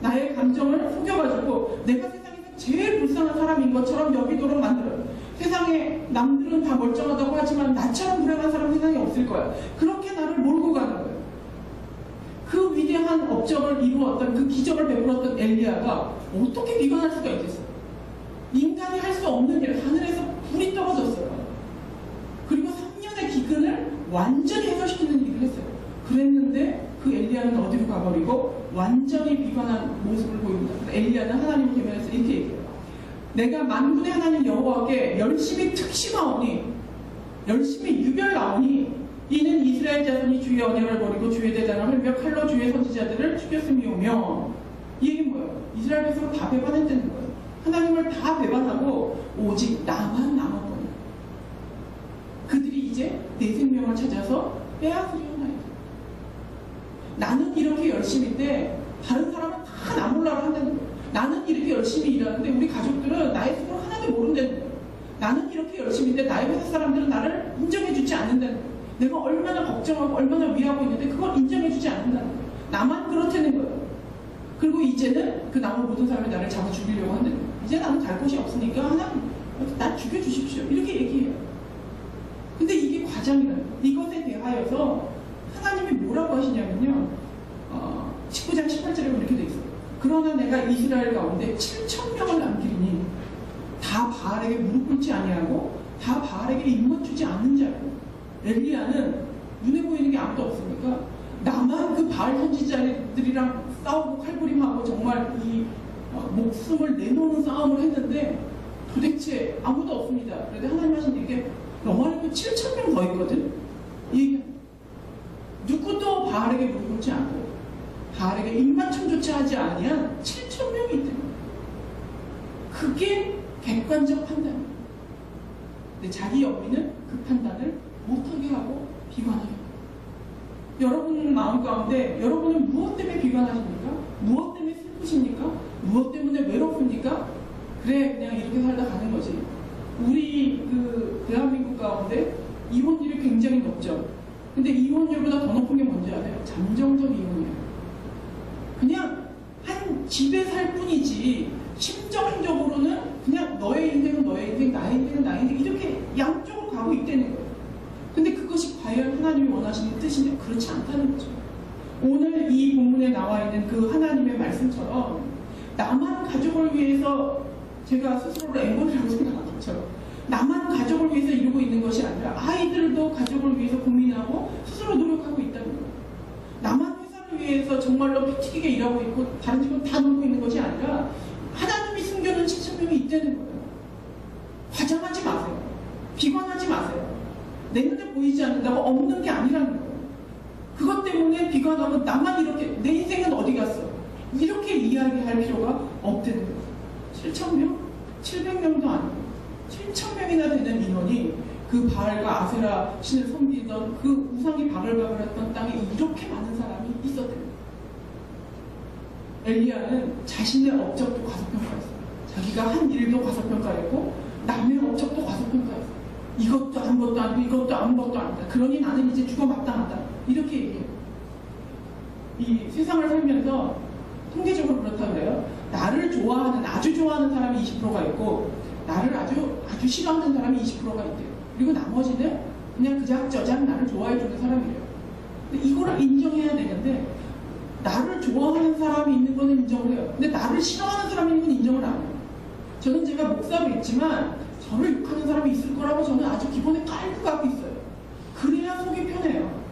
나의 감정을 속여가지고 내가 세상에서 제일 불쌍한 사람인 것처럼 여기도록 만들어요. 세상에 남들은 다 멀쩡하다고 하지만 나처럼 불행한 사람 세상에 없을 거야. 그렇게 나를 몰고 가는 거예요. 그 위대한 업적을 이루었던 그 기적을 베풀었던 엘리야가 어떻게 비관할 수가 있겠어요? 인간이 할 수 없는 일, 하늘에서 불이 떨어졌어요. 그리고 3년의 기근을 완전히 해소시키는 일을 했어요. 그랬는데 그 엘리야는 어디로 가버리고 완전히 비관한 모습을 보입니다. 엘리야는 하나님을 대면해서 이렇게 얘기해요. 내가 만군의 하나님 여호와께 열심히 특심하오니 열심히 유별나오니 이는 이스라엘 자손이 주의 언약을 버리고 주의 대장을 헐며 칼로 주의 선지자들을 죽였음이오며 이 얘기는 뭐예요? 이스라엘 백성을 다 배반했다는 거예요. 하나님을 다 배반하고 오직 나만 남았거든요. 이제 내 생명을 찾아서 빼앗으려나이다. 나는 이렇게 열심인데 다른 사람은 다 나 몰라라 한다는 거예요. 나는 이렇게 열심히 일하는데 우리 가족들은 나의 속을 하나도 모른다는 거예요. 나는 이렇게 열심인데 나의 회사 사람들은 나를 인정해주지 않는다는 거예요. 내가 얼마나 걱정하고 얼마나 위하고 있는데 그걸 인정해주지 않는다는 거예요. 나만 그렇다는 거예요. 그리고 이제는 그 남은 모든 사람이 나를 잡아 죽이려고 하는 거예요. 이제 나는 갈 곳이 없으니까 하나님 날 죽여주십시오. 이렇게 얘기해요. 근데 이게 과장이라는 거예요. 이것에 대하여서 하나님이 뭐라고 하시냐면요. 19장 18절에 이렇게 돼 있어요. 그러나 내가 이스라엘 가운데 7,000명을 남기리니 다 바알에게 무릎 꿇지 아니하고 다 바알에게 입맞추지 않는 자고. 엘리야는 눈에 보이는 게 아무도 없으니까 나만 그 바알 선지자들이랑 싸우고 칼부림하고 정말 이 목숨을 내놓는 싸움을 했는데 도대체 아무도 없습니다. 그런데 하나님 하신 얘기에 너만해도 7,000명 더 있거든. 이 누구도 바알에게 무릎 꿇지 않고 바알에게 입맞춤조차 하지 아니한 7,000명이 있다. 그게 객관적 판단이에요. 근데 자기 영미는 그 판단을 못하게 하고 비관하게 합니다. 여러분 마음 가운데 여러분은 무엇 때문에 비관하십니까? 무엇 때문에 슬프십니까? 무엇 때문에 외롭습니까? 그래 그냥 이렇게 살다 가는 거지. 우리 그 대한민국 가운데 이혼율이 굉장히 높죠. 근데 이혼율보다 더 높은 게 뭔지 아세요? 잠정적 이혼이에요. 그냥 한 집에 살 뿐이지 심정적으로는 그냥 너의 인생은 너의 인생, 나의 인생은 나의 인생 이렇게 양쪽으로 가고 있다는 거예요. 근데 그것이 과연 하나님이 원하시는 뜻이냐? 그렇지 않다는 거죠. 오늘 이 본문에 나와 있는 그 하나님의 말씀처럼 나만 가족을 위해서 제가 스스로를 앵벌이라고 생각한 것처럼 나만 가족을 위해서 이루고 있는 것이 아니라 아이들도 가족을 위해서 고민하고 스스로 노력하고 있다는 거예요. 나만 회사를 위해서 정말로 피 튀기게 일하고 있고 다른 집은 다 놀고 있는 것이 아니라 하나님이 숨겨놓은 7,000명이 있다는 거예요. 과장하지 마세요. 비관하지 마세요. 내 눈에 보이지 않는다고 없는 게 아니라는 거예요. 그것 때문에 비관하고 나만 이렇게 내 인생은 어디 갔어? 이렇게 이야기할 필요가 없다는 거예요. 7,000명? 700명도 아니고 7,000명이나 되는 인원이 그 바알과 아세라 신을 섬기던 그 우상이 바글바글했던 땅에 이렇게 많은 사람이 있었대요. 엘리야는 자신의 업적도 과소평가했어요. 자기가 한 일도 과소평가했고 남의 업적도 과소평가했어요. 이것도 아무것도 아니고 이것도 아무것도 아니다. 그러니 나는 이제 죽어 마땅하다. 이렇게 얘기해요. 이 세상을 살면서 통계적으로 그렇다고 그래요. 나를 좋아하는, 아주 좋아하는 사람이 20%가 있고 나를 아주 싫어하는 사람이 20%가 있대요. 그리고 나머지는 그냥 그작저작 나를 좋아해주는 사람이래요. 근데 이거를 인정해야 되는데 나를 좋아하는 사람이 있는 거는 인정을 해요. 근데 나를 싫어하는 사람이 있는 건 인정을 안 해요. 저는 제가 목사로 있지만 저를 욕하는 사람이 있을 거라고 저는 아주 기본에 깔고 갖고 있어요. 그래야 속이 편해요.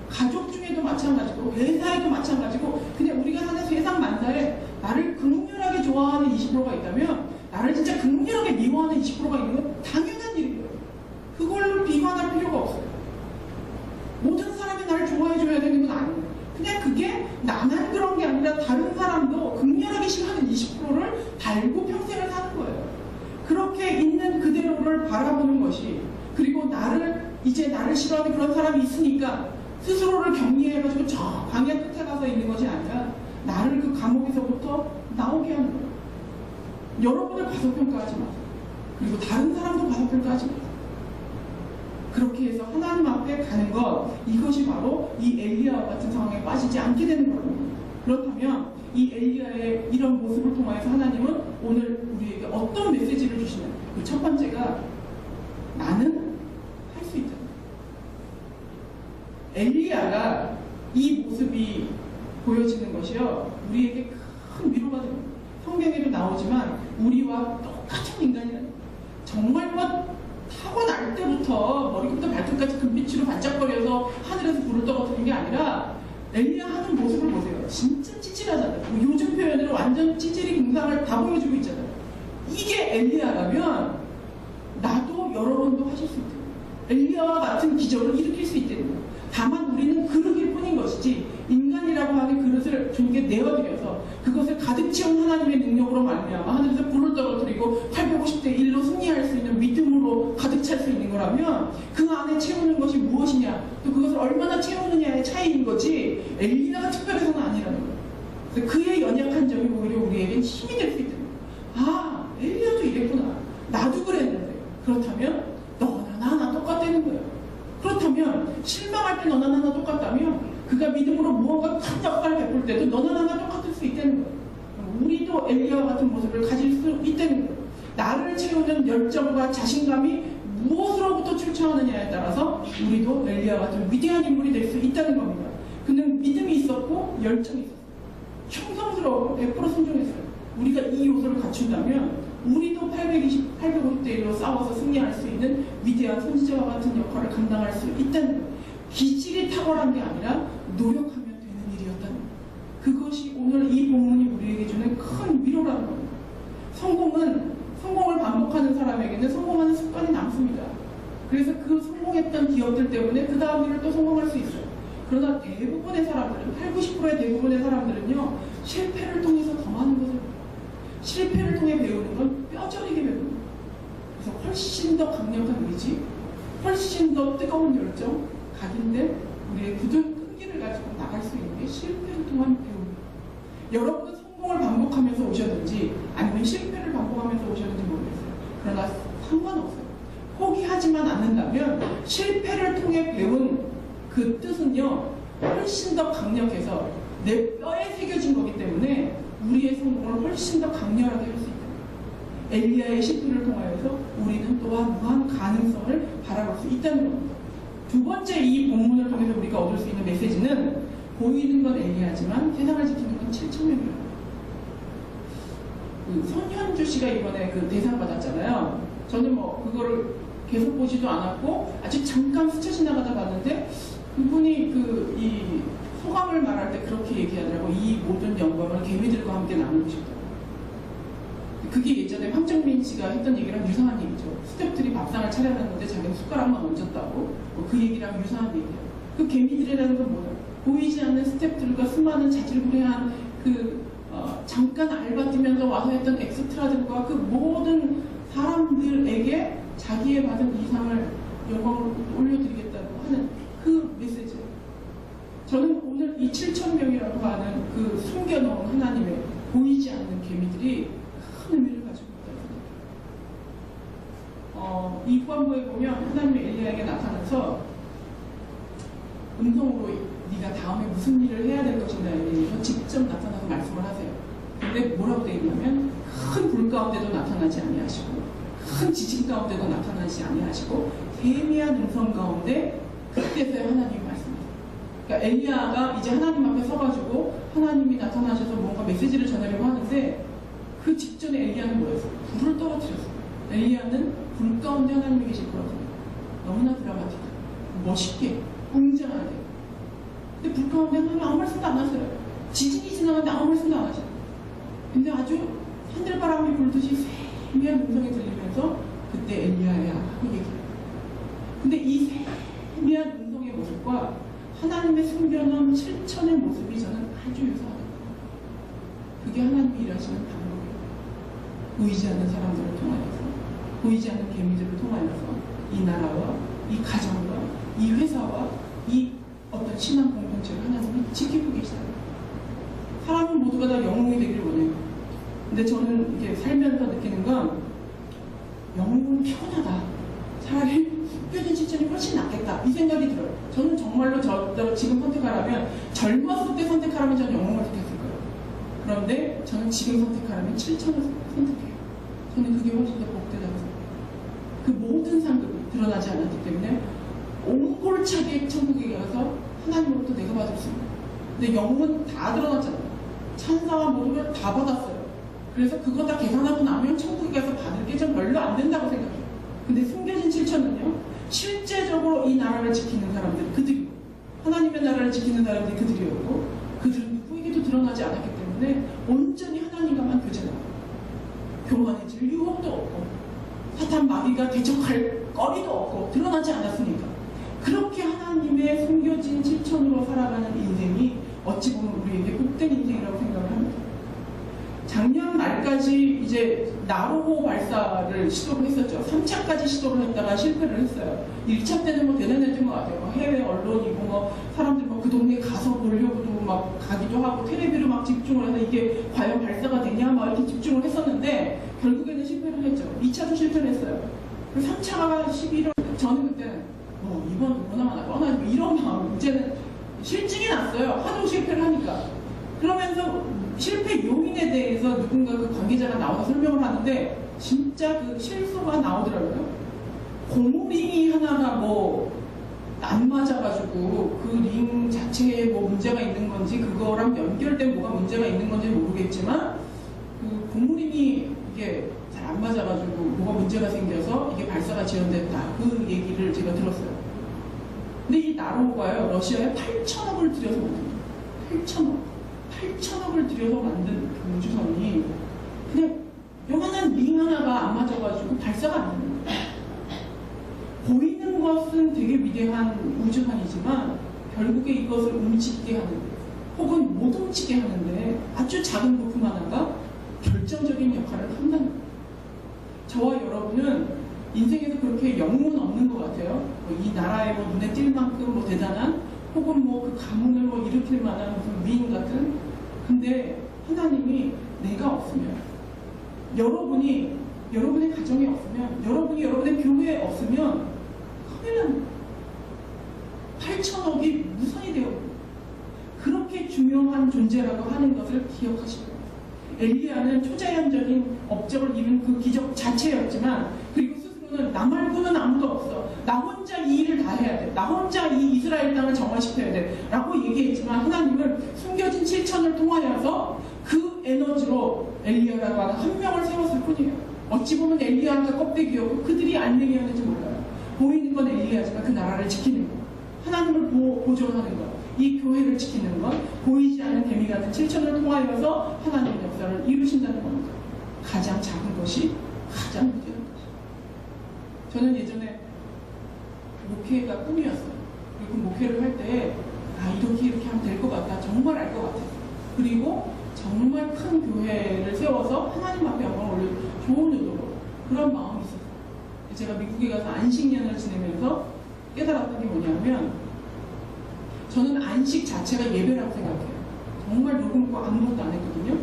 가족 중에도 마찬가지고 회사에도 마찬가지고 그냥 우리가 사는 세상 만사에 나를 극렬하게 좋아하는 20%가 있다면 나를 진짜 극렬하게 미워하는 20%가 있는 건 당연한 일이에요. 그걸로 비관할 필요가 없어요. 모든 사람이 나를 좋아해줘야 되는 건 아니에요. 그냥 그게 나만 그런 게 아니라 다른 사람도 극렬하게 싫어하는 20%를 달고 평생을 사는 거예요. 그렇게 있는 그대로를 바라보는 것이 그리고 이제 나를 싫어하는 그런 사람이 있으니까 스스로를 격리해가지고 저 광야 끝에 가서 있는 것이 아니라 나를 그 감옥에서부터 나오게 하는 거예요. 여러분을 과소평가하지 마세요. 그리고 다른 사람도 과소평가하지 마세요. 그렇게 해서 하나님 앞에 가는 것, 이것이 바로 이 엘리야와 같은 상황에 빠지지 않게 되는 겁니다. 그렇다면 이 엘리야의 이런 모습을 통해서 하나님은 오늘 우리에게 어떤 메시지를 주시냐? 그 첫 번째가 나는 할 수 있다. 엘리야가 이 모습이 보여지는 것이요 우리에게 큰 위로가 됩니다. 성경에도 나오지만 우리와 똑같은 인간이라는 정말 타고날 때부터 머리부터 발끝까지 금빛으로 반짝거려서 하늘에서 불을 떠받드는 게 아니라 엘리야 하는 모습을 보세요. 진짜 찌질하잖아요. 요즘 표현으로 완전 찌질이 궁상을 다 보여주고 있잖아요. 이게 엘리야라면 나도 여러분도 하실 수 있대요. 엘리야와 같은 기적을 일으킬 수 있다는 거예요. 다만 우리는 그릇일 뿐인 것이지 인간이라고 하는 그릇을 주님께 내어드려서 그것을 가득 채운 하나님의 능력으로 말미암아 하늘에서 불을 떨어뜨리고 850대 1로 승리할 수 있는 믿음으로 가득 찰 수 수 있는 거라면 그 안에 채우는 것이 무엇이냐, 또 그것을 얼마나 채우느냐의 차이인 거지 엘리야가 특별해서는 아니라는 거예요. 그래서 그의 연약한 점이 오히려 우리에겐 힘이 될 수 있다는 거예요. 아, 엘리야도 이랬구나. 나도 그랬는데. 그렇다면 너나 나나 똑같다는 거예요. 그렇다면 실망할 때 너나 나나 똑같다면 그가 믿음으로 무언가 큰 역할을 베풀 때도 너나 나나 똑같을 수 있다는 거예요. 우리도 엘리야와 같은 모습을 가질 수 있다는 거예요. 나를 채우는 열정과 자신감이 무엇으로부터 출처하느냐에 따라서 우리도 엘리야와 같은 위대한 인물이 될 수 있다는 겁니다. 그는 믿음이 있었고 열정이 있었어요. 충성스러웠고 100% 순종했어요. 우리가 이 요소를 갖춘다면 우리도 850대 1로 싸워서 승리할 수 있는 위대한 선지자와 같은 역할을 감당할 수 있다는 거예요. 기질이 탁월한 게 아니라 노력하면 되는 일이었다는 거예요. 그것이 오늘 이 본문이 우리에게 주는 큰 위로라는 겁니다. 성공을 반복하는 사람에게는 성공하는 습관이 남습니다. 그래서 그 성공했던 기업들 때문에 그 다음 일을 또 성공할 수 있어요. 그러나 대부분의 사람들은, 80~90%의 대부분의 사람들은요, 실패를 통해서 더 많은 것을, 실패를 통해 배우는 건 뼈저리게 배우는 거예요. 그래서 훨씬 더 강력한 의지, 훨씬 더 뜨거운 열정, 각인된 우리의 굳은 끈기를 가지고 나갈 수 있는 게 실패를 통한 배움입니다. 여러분은 성공을 반복하면서 오셨는지 아니면 실패를 반복하면서 오셨는지 모르겠어요. 그러나 상관없어요. 포기하지만 않는다면 실패를 통해 배운 그 뜻은요, 훨씬 더 강력해서 내 뼈에 새겨진 거기 때문에 우리의 성공을 훨씬 더 강렬하게 할 수 있다. 엘리야의 실패를 통하여서 우리는 또한 무한 가능성을 바라볼 수 있다는 겁니다. 두 번째, 이 본문을 통해서 우리가 얻을 수 있는 메시지는 보이는 건 엘리야지만 세상을 지키는 건 7,000명이에요. 손현주 씨가 이번에 그 대상 받았잖아요. 저는 뭐 그거를 계속 보지도 않았고 아주 잠깐 스쳐 지나가다 봤는데 그분이 이 소감을 말할 때 그렇게 얘기하더라고. 이 모든 영광을 개미들과 함께 나누고 싶다고. 그게 예전에 황정민 씨가 했던 얘기랑 유사한 얘기죠. 스태프들이 밥상을 차려놨는데 자기는 숟가락만 얹었다고. 그 얘기랑 유사한 얘기예요. 그 개미들이라는 건 뭐예요? 보이지 않는 스태프들과 수많은 자질구레한 잠깐 알바 뛰면서 와서 했던 엑스트라들과 그 모든 사람들에게 자기의 받은 이상을 영광을 올려드리겠다고 하는 그 메시지. 저는 오늘 이 7,000명이라고 하는 그 숨겨놓은 하나님의 보이지 않는 개미들이 큰 의미를 가지고 있다. 이 후반부에 보면 하나님이 엘리야에게 나타나서 음성으로 네가 다음에 무슨 일을 해야 될 것인가에 대해서 직접 나타나서 말씀을 하세요. 근데 뭐라고 되어 있냐면 큰 불 가운데도 나타나지 아니하시고 큰 지진 가운데도 나타나지 아니하시고 세미한 음성 가운데 그때서야 하나님이 말씀하세요. 그러니까 엘리야가 이제 하나님 앞에 서가지고 하나님이 나타나셔서 뭔가 메시지를 전하려고 하는데 그 직전에 엘리야는 뭐였어요? 불을 떨어뜨렸어요. 엘리야는 불 가운데 하나님이 계실 거라고 생각해요. 너무나 드라마틱하게 멋있게 웅장하게. 근데 불 가운데 하나님이 아무 말씀도 안 하세요. 지진이 지나가는데 아무 말씀도 안 하셔요. 근데 아주 하늘바람이 불듯이 세미한 음성이 들리면서 그때 엘리야야 하고 얘기해요. 근데 이 세미한 음성의 모습과 하나님의 숨겨놓은 7,000의 모습이 저는 아주 유사하다. 그게 하나님이 일하시는 방법이에요. 보이지 않는 사람들을 통하여서, 보이지 않는 개미들을 통하여서 이 나라와 이 가정과 이 회사와 이 어떤 신앙 공동체를 하나님이 지키고 계시다. 사람은 모두가 다 영웅이 되길 원해요. 근데 저는 이렇게 살면서 느끼는 건 영웅은 피곤하다. 차라리 숨겨진 실천이 훨씬 낫겠다. 이 생각이 들어요. 저는 정말로 지금 선택하라면 젊었을 때 선택하라면 저는 영웅을 선택했을 거예요. 그런데 저는 지금 선택하라면 7,000을 선택해요. 저는 그게 훨씬 더 복되다고 생각해요. 그 모든 상급이 드러나지 않았기 때문에 옹골차게 천국에 가서 하나님으로부터 내가 받을 수 있는. 근데 영웅은 다 드러났잖아요. 찬사와 모든 걸 다 받았어요. 그래서 그거 다 계산하고 나면 천국에 가서 받을 게 좀 별로 안 된다고 생각해요. 근데 숨겨진 7,000은요, 실제적으로 이 나라를 지키는 사람들, 그들이고, 하나님의 나라를 지키는 사람들이 그들이었고, 그들은 누구에게도 드러나지 않았기 때문에 온전히 하나님과만 교제하고, 교만해질 유혹도 없고, 사탄 마귀가 대적할 거리도 없고, 드러나지 않았으니까. 그렇게 하나님의 숨겨진 7,000으로 살아가는 인생이 어찌 보면 우리에게 복된 인생이라고 생각을 합니다. 작년 말까지 이제 나로호 발사를 시도를 했었죠. 3차까지 시도를 했다가 실패를 했어요. 1차 때는 뭐 대단했던 것 같아요. 뭐 해외 언론이고 뭐 사람들 뭐 그 동네 가서 보려고도 막 가기도 하고 텔레비로 막 집중을 해서 이게 과연 발사가 되냐 막 이렇게 집중을 했었는데 결국에는 실패를 했죠. 2차도 실패를 했어요. 3차가 11월 저는 그때는 이번 뭐나마나 뻔하지 이런 마음 이제는 실증이 났어요. 하도 실패를 하니까. 그러면서 실패 요인에 대해서 누군가 그 관계자가 나와서 설명을 하는데 진짜 그 실수가 나오더라고요. 고무링이 하나가 뭐 안 맞아가지고 그 링 자체에 뭐 문제가 있는 건지 그거랑 연결된 뭐가 문제가 있는 건지 모르겠지만 그 고무링이 이게 잘 안 맞아가지고 뭐가 문제가 생겨서 이게 발사가 지연됐다. 그 얘기를 제가 들었어요. 근데 이 나로호가요 러시아에 8천억을 들여서 만든 8천억을 들여서 만든 그 우주선이 그냥 요만한 링 하나가 안 맞아가지고 발사가 안 되는 거예요. 보이는 것은 되게 위대한 우주선이지만 결국에 이것을 움직이게 하는 혹은 못 움직이게 하는데 아주 작은 부품 하나가 결정적인 역할을 한다는 거예요. 저와 여러분은 인생에서 그렇게 영웅은 없는 것 같아요. 이 나라에 뭐 눈에 띌 만큼 뭐 대단한 혹은 뭐 그 가문을 뭐 일으킬 만한 무슨 위인 같은 근데 하나님이 내가 없으면 여러분의 가정이 없으면 여러분이 여러분의 교회에 없으면 큰일 납니다. 8천억이 무선이 되어 그렇게 중요한 존재라고 하는 것을 기억하시고 엘리야는 초자연적인 업적을 이룬 그 기적 자체였지만 그리고 스스로는 나 말고는 아무도 없어. 나 혼자 이 일을 다 해야 돼. 나 혼자 이 이스라엘 땅을 정화시켜야 돼. 라고 얘기했지만 하나님은 숨겨진 7천을 통하여서 그 에너지로 엘리야라고 하는 한 명을 세웠을 뿐이에요. 어찌 보면 엘리야가 껍데기였고 그들이 안내기였는지 몰라요. 보이는 건 엘리야지만 그 나라를 지키는 것, 하나님을 보존하는 것, 이 교회를 지키는 것, 보이지 않는 개미 같은 7천을 통하여서 하나님의 역사를 이루신다는 겁니다. 가장 작은 것이 가장 위대한 것이죠. 저는 예전에 목회가 꿈이었어요. 그리고 목회를 할 때 이렇게 하면 될 것 같다. 정말 알 것 같아요. 그리고 정말 큰 교회를 세워서 하나님 앞에 영광을 올려 좋은 의도로 그런 마음이 있었어요. 제가 미국에 가서 안식년을 지내면서 깨달았던 게 뭐냐면 저는 안식 자체가 예배라고 생각해요. 정말 누구 먹고 아무것도 안 했거든요.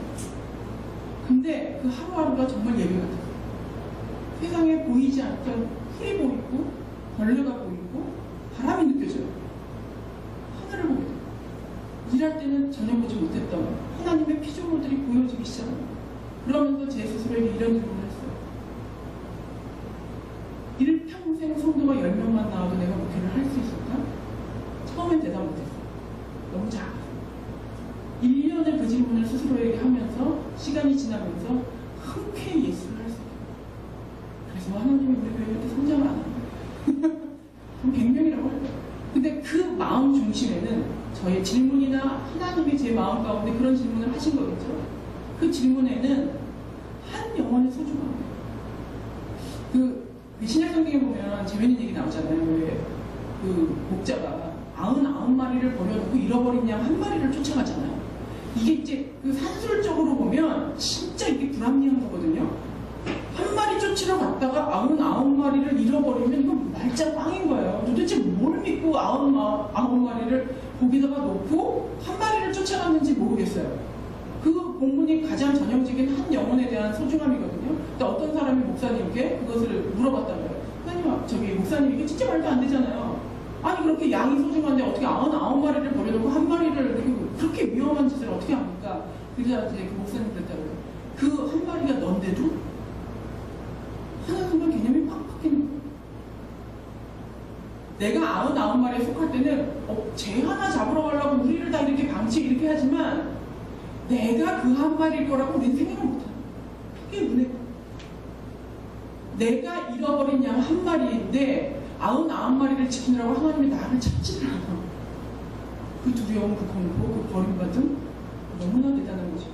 근데 그 하루하루가 정말 예배 같아요. 세상에 보이지 않던 풀이 보이고 벌레가 보이고 바람이 느껴져요. 하늘을 보게 돼요. 일할 때는 전혀 보지 못했던 하나님의 피조물들이 보여지기 시작합니다. 그러면서 제 스스로에게 이런 질문을 했어요. 일평생 성도가 10명만 나와도 내가 목회를 할 수 있을까? 처음엔 대답 못했어요. 너무 작아서. 1년을 그 질문을 스스로에게 하면서 시간이 지나면서 흔쾌히 예수를 할 수 있어요. 그래서 하나님이 우리 교회 이렇게 성장을 안 합니다. 그럼 100명이라고 할 거예요. 근데 그 마음 중심에는 저의 질문이나 하나님이 제 마음 가운데 그런 질문을 하신 거겠죠. 그 질문에는 한 영혼의 소중함. 그 신약성경에 보면 재밌는 얘기 나오잖아요. 왜 그 목자가 99마리를 버려놓고 잃어버린 양 한 마리를 쫓아가잖아요. 이게 이제 그 산술적으로 보면 진짜 이게 불합리한 거거든요. 한 마리 쫓으러 갔다가 99마리를 잃어버리면 이건 말짱 빵인 거예요. 도대체 뭘 믿고 99마리를 거기다가 놓고 한 마리를 쫓아갔는지 모르겠어요. 그 본문이 가장 전형적인 한 영혼에 대한 소중함이거든요. 근데 어떤 사람이 목사님께 그것을 물어봤다고요. 하나님, 저기 목사님 이게 진짜 말도 안 되잖아요. 아니 그렇게 양이 소중한데 어떻게 99마리를 버려놓고 한 마리를 그렇게 위험한 짓을 어떻게 합니까? 그래서 이제 그 목사님 그랬다고요. 그 한 마리가 넌데도 하나 순간 개념이 확 바뀌는 거예요. 내가 99마리에 속할 때는 쟤 하나 잡으러 가려고 우리를 다 이렇게 방치 이렇게 하지만 내가 그 한 마리일 거라고 우리는 생각을 못하는 거예요. 그게 눈에 내가 잃어버린 양 한 마리인데 99마리를 지키느라고 하나님이 나를 찾지를 않아. 그 두려움, 그 공포, 그 버림받음 너무나 대단한 것이죠.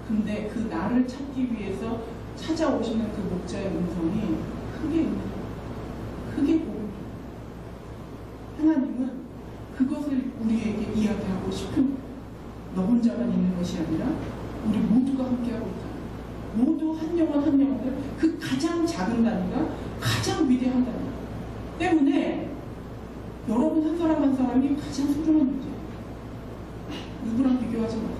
근데 그 나를 찾기 위해서 찾아오시는 그 목자의 음성이 크게 있는 크게 보입니다. 하나님은 그것을 우리에게 이야기하고 싶은 너 혼자만 있는 것이 아니라 우리 모두가 함께하고 있다. 모두 한 영혼 한 영혼을 그 가장 작은 단위가 가장 위대한 단위 때문에 여러분 한 사람 한 사람이 가장 소중한 문제예요. 누구랑 비교하지 마세요.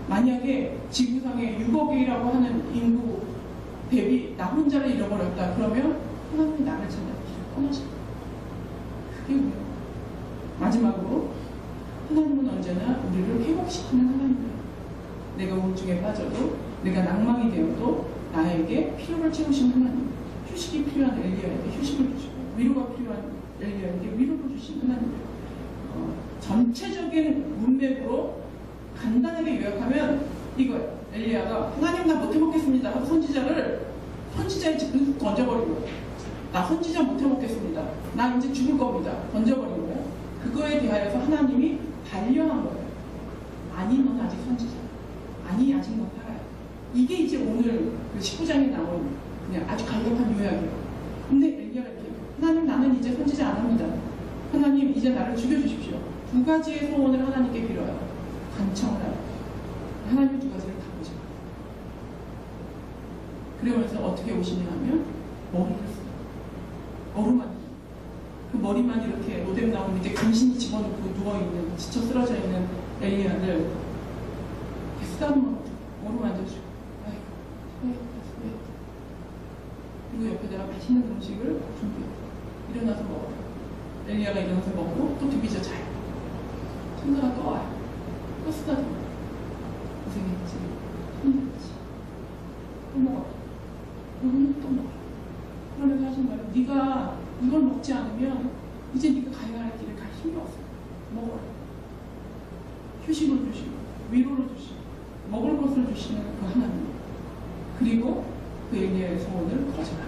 만약에 지구상에 6억이라고 하는 인구 대비 나 혼자를 잃어버렸다. 그러면 하나님이 나를 찾는 길을 떠나십니다. 그게 우리예요. 마지막으로 하나님은 언제나 우리를 회복시키는 하나님이에요. 내가 우울증에 빠져도 내가 낭망이 되어도 나에게 필요를 채우시는 하나님. 휴식이 필요한 엘리야에게 휴식을 주시고 위로가 필요한 엘리야에게 위로를 주시는 하나님이에요. 전체적인 문맥으로 간단하게 요약하면 이거예요. 엘리야가 하나님 나 못해먹겠습니다 하고 선지자의 집을 훅 던져버리고 나 선지자 못해먹겠습니다. 나 이제 죽을 겁니다. 던져버린 거예요. 그거에 대하여서 하나님이 반려한 거예요. 아니 넌 아직 선지자. 아니 아직 넌 살아요. 이게 이제 오늘 그 19장에 나온 그냥 아주 간략한 요약이에요. 근데 엘리야가 이렇게 하나님 나는 이제 선지자 안 합니다. 하나님 이제 나를 죽여주십시오. 두 가지의 소원을 하나님께 빌어요. 간청을 하요. 하나님 두 가지를 다 보죠. 그러면서 어떻게 오시냐 하면 머리를 써요. 어루만 그 머리만 이렇게 로뎀 나온 밑에 간신히 집어넣고 누워있는 지쳐 쓰러져 있는 엘리야를 쓰다듬어 어루 만져주고 아이고 그리고 옆에다가 맛있는 음식을 준비해 일어나서 먹어요. 엘리야가 일어나서 먹고 또 디비져 자요. 천사가 또 와요. 또 쓰다듬어 고생했지 힘들었지 또 먹어요. 또 먹어요. 그러면서 하신 말은 네가 이걸 먹지 않으면 이제 네가 가야 할 길을 갈 힘이 없어. 먹어라. 휴식을 주시고 위로를 주시고 먹을 것을 주시는 그 하나님. 그리고 그 엘리야의 소원을 거절합니다.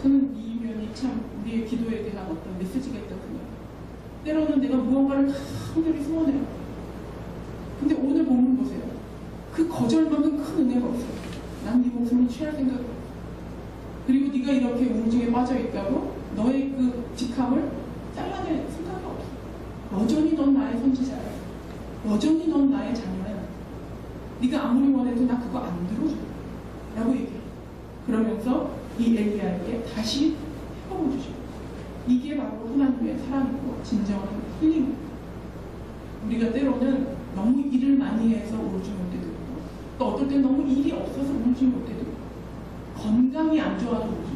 저는 이 면이 참 우리의 기도에 대한 어떤 메시지가 있다고 생각해요. 때로는 내가 무언가를 간절히 소원해요. 근데 오늘 본문 보세요. 그 거절만큼 큰 은혜가 없어요. 난 네 목숨을 취할 생각이 없어. 그리고 네가 이렇게 우울증에 빠져 있다고 너의 그 직함을 잘라낼 생각이 없어. 여전히 넌 나의 선지자야. 여전히 넌 나의 자녀야. 네가 아무리 원해도 나 그거 안 들어줘. 라고 얘기해. 그러면서 이 엘리야에게 다시 회복을 주시고 이게 바로 하나님의 사랑이고 진정한 힐링입니다. 우리가 때로는 너무 일을 많이 해서 우울증이 올 때도 있고 또 어떨 때 너무 일이 없어서 우울증이 올 때도 있고 건강이 안 좋아도 우울증이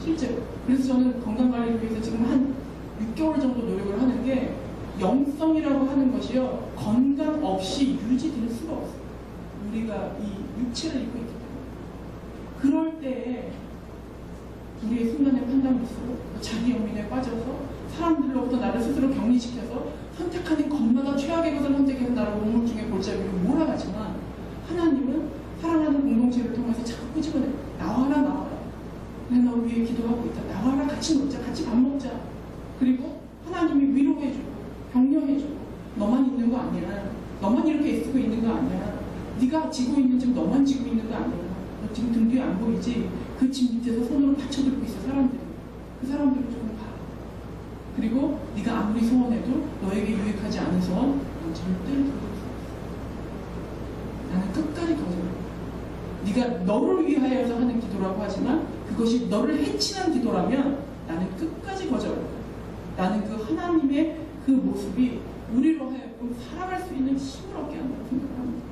실제로. 그래서 저는 건강관리를 위해서 지금 한 6개월 정도 노력을 하는 게 영성이라고 하는 것이요 건강 없이 유지될 수가 없어요. 우리가 이 육체를 입고 있기 때문에. 그럴 때에 우리의 순간의 판단 미스로 자기 연민에 빠져서 사람들로부터 나를 스스로 격리시켜서 선택하는 것마다 최악의 것을 선택해서 나를 우울증의 골짜기로 몰아가지만 하나님은 사랑하는 공동체를 통해서 자꾸 끄집어내. 나와라 나와라. 내가 너 위해 기도하고 있다. 나와라 같이 놀자. 같이 밥 먹자. 그리고 하나님이 위로해주고 격려해주고 너만 있는 거 아니야. 너만 이렇게 애쓰고 있는 거 아니야. 네가 지고 있는 집 너만 지고 있는 거 아니야. 너 지금 등 뒤에 안 보이지? 그 집 밑에서 손으로 받쳐들고 있어 사람들이. 그 사람들을 조금 봐. 그리고 네가 아무리 소원해도 너에게 유익하지 않은 소원 넌 절대 들어줄 수 없어. 나는 끝까지 거절해. 네가 너를 위하여서 하는 기도라고 하지만 그것이 너를 해치는 기도라면 나는 끝까지 거절해. 나는 그 하나님의 그 모습이 우리로 하여금 살아갈 수 있는 힘을 얻게 한다고 생각합니다.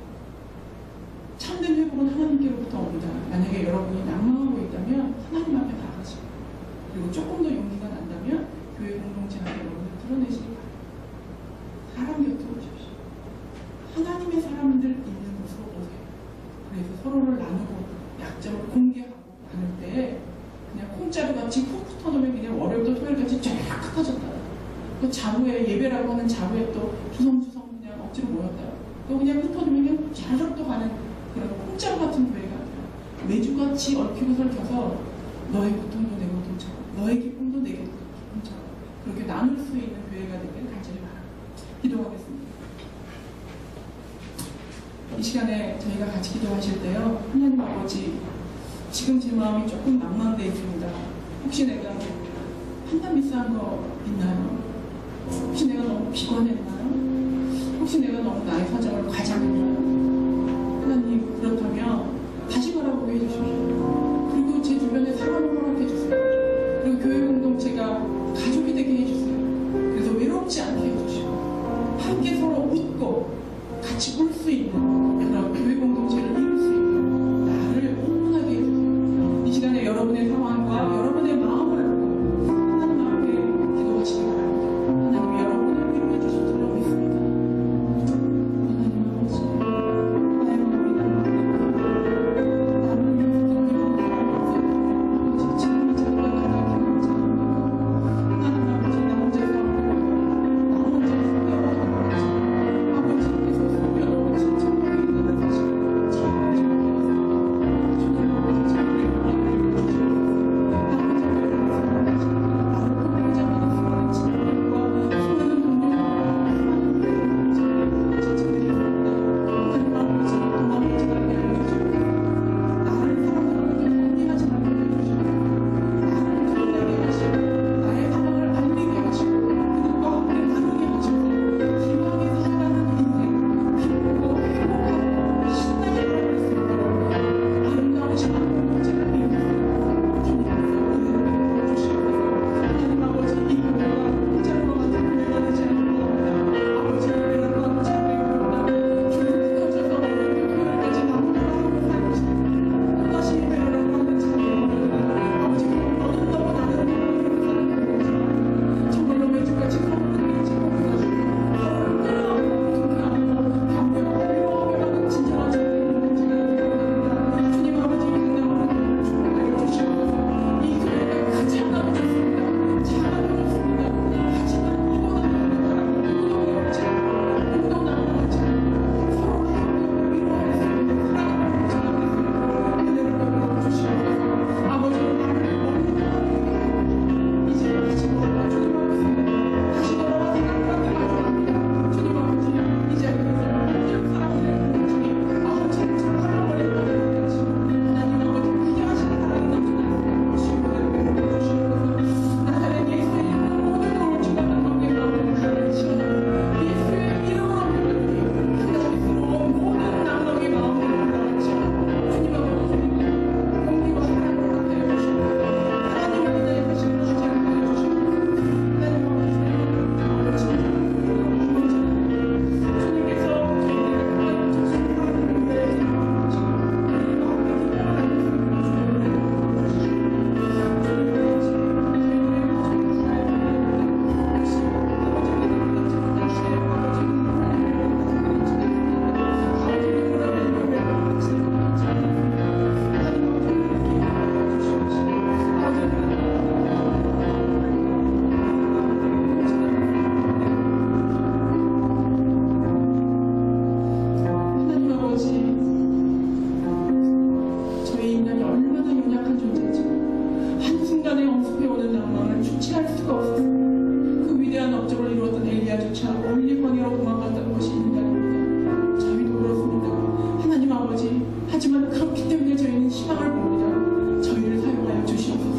참된 회복은 하나님께로부터 옵니다. 만약에 여러분이 낭망하고 있다면 하나님 앞에 나가시고 그리고 조금 더 용기가 난다면 교회 공동체 앞에 여러분을 드러내시기 바랍니다. 사람 곁으로 오십시오. 하나님의 사람들 있는 곳으로 오세요. 그래서 서로를 나누고 약점을 공개하고 나눌 때 그냥 콩자루 같이 훅 흩어놓으면 그냥 월요일부터 토요일까지 쫙 흩어졌다. 또 자루에 예배라고 하는 자루에 또 주섬주섬 그냥 억지로 모였다. 또 그냥 흩어놓으면 그냥 자르륵 또 가는 그런 콩자루 같은 교회가 아니라 매주같이 얽히고 설켜서 너의 고통도 내 고통처럼 너의 기쁨도 내 기쁨처럼 그렇게 나눌 수 있는 교회가 되길 간절히 바랍니다. 기도하겠습니다. 이 시간에 저희가 같이 기도하실 때요. 하나님 아버지 지금 제 마음이 조금 망망되어 있습니다. 혹시 내가 판단 미스한 거 있나요? 혹시 내가 너무 비관했나요? 혹시 내가 너무 나의 사정을 과장했나요? 하나님, 그렇다면 다시 바라보게 해주십시오. 그리고 제 주변에 사람을 허락해주세요. 그리고 교회 공동체가 가족이 되게 해주세요. 그래서 외롭지 않게 해주시고 함께 서로 웃고 같이 울 수 있는 그런 교회 공동체를 이룰 수 있는 나를 온전하게 해주세요. 이 시간에 여러분의 상황과 여러분의 마음을 알고 하나님 앞에 기도하시기 바랍니다. 하나님이 여러분을 위로해 주실 줄로 믿습니다. 하나님 아버지, 나의 마음이 나를 위로해 주시고 지금 이 자리가 나를 기도하지 않습니다. 하나님 아버지, 나 혼자서 아버지께서 숨겨놓은 진정하게 있는 사실을 잘 주님 아버지 자리를 원하는 주시고 아버지께서 나를 포기하자마자 수많은 친구들과 수많은 동료들과 수많은 교회들과 지체들이었습니다. 하나님 아버지 도망치지 않게 해주시고 나를 사람들에게 포기하지 않게 해주시고 나를 드러내게 하시고 나의 상황을 알리게 하시고 그들과 함께 나누게 하시고 희망이 살아가는 인생 기쁘고 행복하고 신나게 살아갈 수 있도록 아름다우신 공동체를 이루세요. 주님께서 은혜를 베풀어주시옵소서. 하나님 아버지, 이 교회가 빗자루와 같은 교회가 되지 않는 겁니다. 아버지, 교회가 또한 잘되었다. 주님 붙어져서 교회까지 나무라고 하고 살고 또다시 예배라고 하는 자녀들은 아버지, 너무너무 나는 정말로 매주같이 서로를 지켜주시고 서로를 끌어안고 동요하고 격려하고 위로하며 가는 진정한 자녀의 공동체가 되어갑니다. 주님 아버지, 그냥 주님 알려주시옵소서. 이 교회가 가장 나고 좋습니다. 작아도 좋습니다. 하지만 이보다 누구도 외롭지 않고 누구도 나누지 않고 서로를 격려하고 위로할 수 있는 사랑하는 공동체가 되도록 은혜를 베풀어 주시옵소서. 아버지, 나를 멀리 떠나게 이제 다시 돌아와 주님 앞에 다시 돌아와 사랑하게 마주합니다. 주님 아버지, 이 자리에서 이런 사람들의 공동체에 아버지를 정말로 멀리 떠나게 하시고 하나님 아버지 기대하시는 사랑이 넘치는 주님을 베풀어 주시옵소서. 나사렛 예수의 이름으로 모든 걸 주관하는 관계 마음을 가르치시고 예수의 이름으로 불러드리 하나님으로 모든 낭망의 마음을 가르치시고 주님 아버지 공기와 사랑을 나타내 주시고 하나님의 은혜의 사실을 하지 않게 해주시고 하나님 아버지 주님께서 저희들을 하나님 주신 사랑을 위해 생각하시고 우리 마음에 기뻐하는 하나님 아버지, 저희 인간이 얼마나 연약한 존재인지 한순간에 엄습해오는 낭만을 주체할 수가 없습니다. 그 위대한 업적을 이루었던 엘리야조차 올리버니로 도망갔던 것이 인간입니다. 저희도 그렇습니다. 하나님 아버지, 하지만 그렇기 때문에 저희는 희망을 봅니다. 저희를 사용하여 주시옵소서.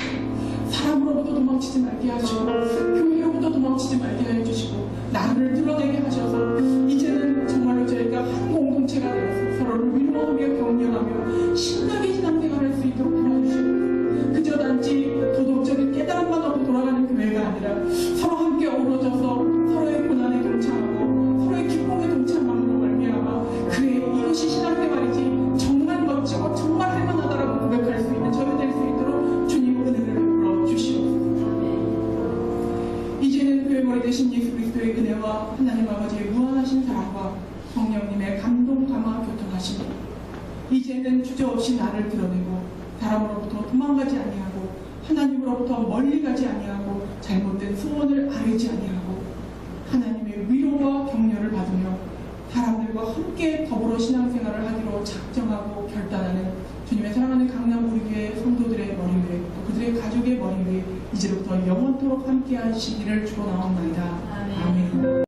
사람으로부터 도망치지 말게 하시고 교회로부터 도망치지 말게 하여 주시고 나를 드러내게 하셔서 이제는 정말로 저희가 한 공동체가 되어서 서로를 위로하며 격려하며 신나게 신앙생활할 수 있도록 도와주시고 그저 단지 도덕적인 깨달음만 얻고 돌아가는 교회가 아니라 서로 함께 어우러져서 서로의 고난에 동참하고 서로의 기쁨에 동참함으로 말미암아 그래, 이것이 신앙생활이지 정말 멋지고 정말 할만하다라고 고백할 수 있는 저희 될 수 있도록 주님 은혜를 베풀어 주시옵소서. 이제는 교회 머리 되신 예수 그리스도의 은혜와 하나님 아버지의 무한하신 사랑과 성령님의 감동 감화 교통하심이 이제는 주저없이 나를 드러내고 사람으로부터 도망가지 아니하고 하나님으로부터 멀리 가지 아니하고 잘못된 소원을 아뢰지 아니하고 하나님의 위로와 격려를 받으며 사람들과 함께 더불어 신앙생활을 하기로 작정하고 결단하는 주님의 사랑하는 강남 우리 교회 성도들의 머리 위에 또 그들의 가족의 머리 위에 이제부터 영원토록 함께 하시기를 축원하옵나이다. 아멘.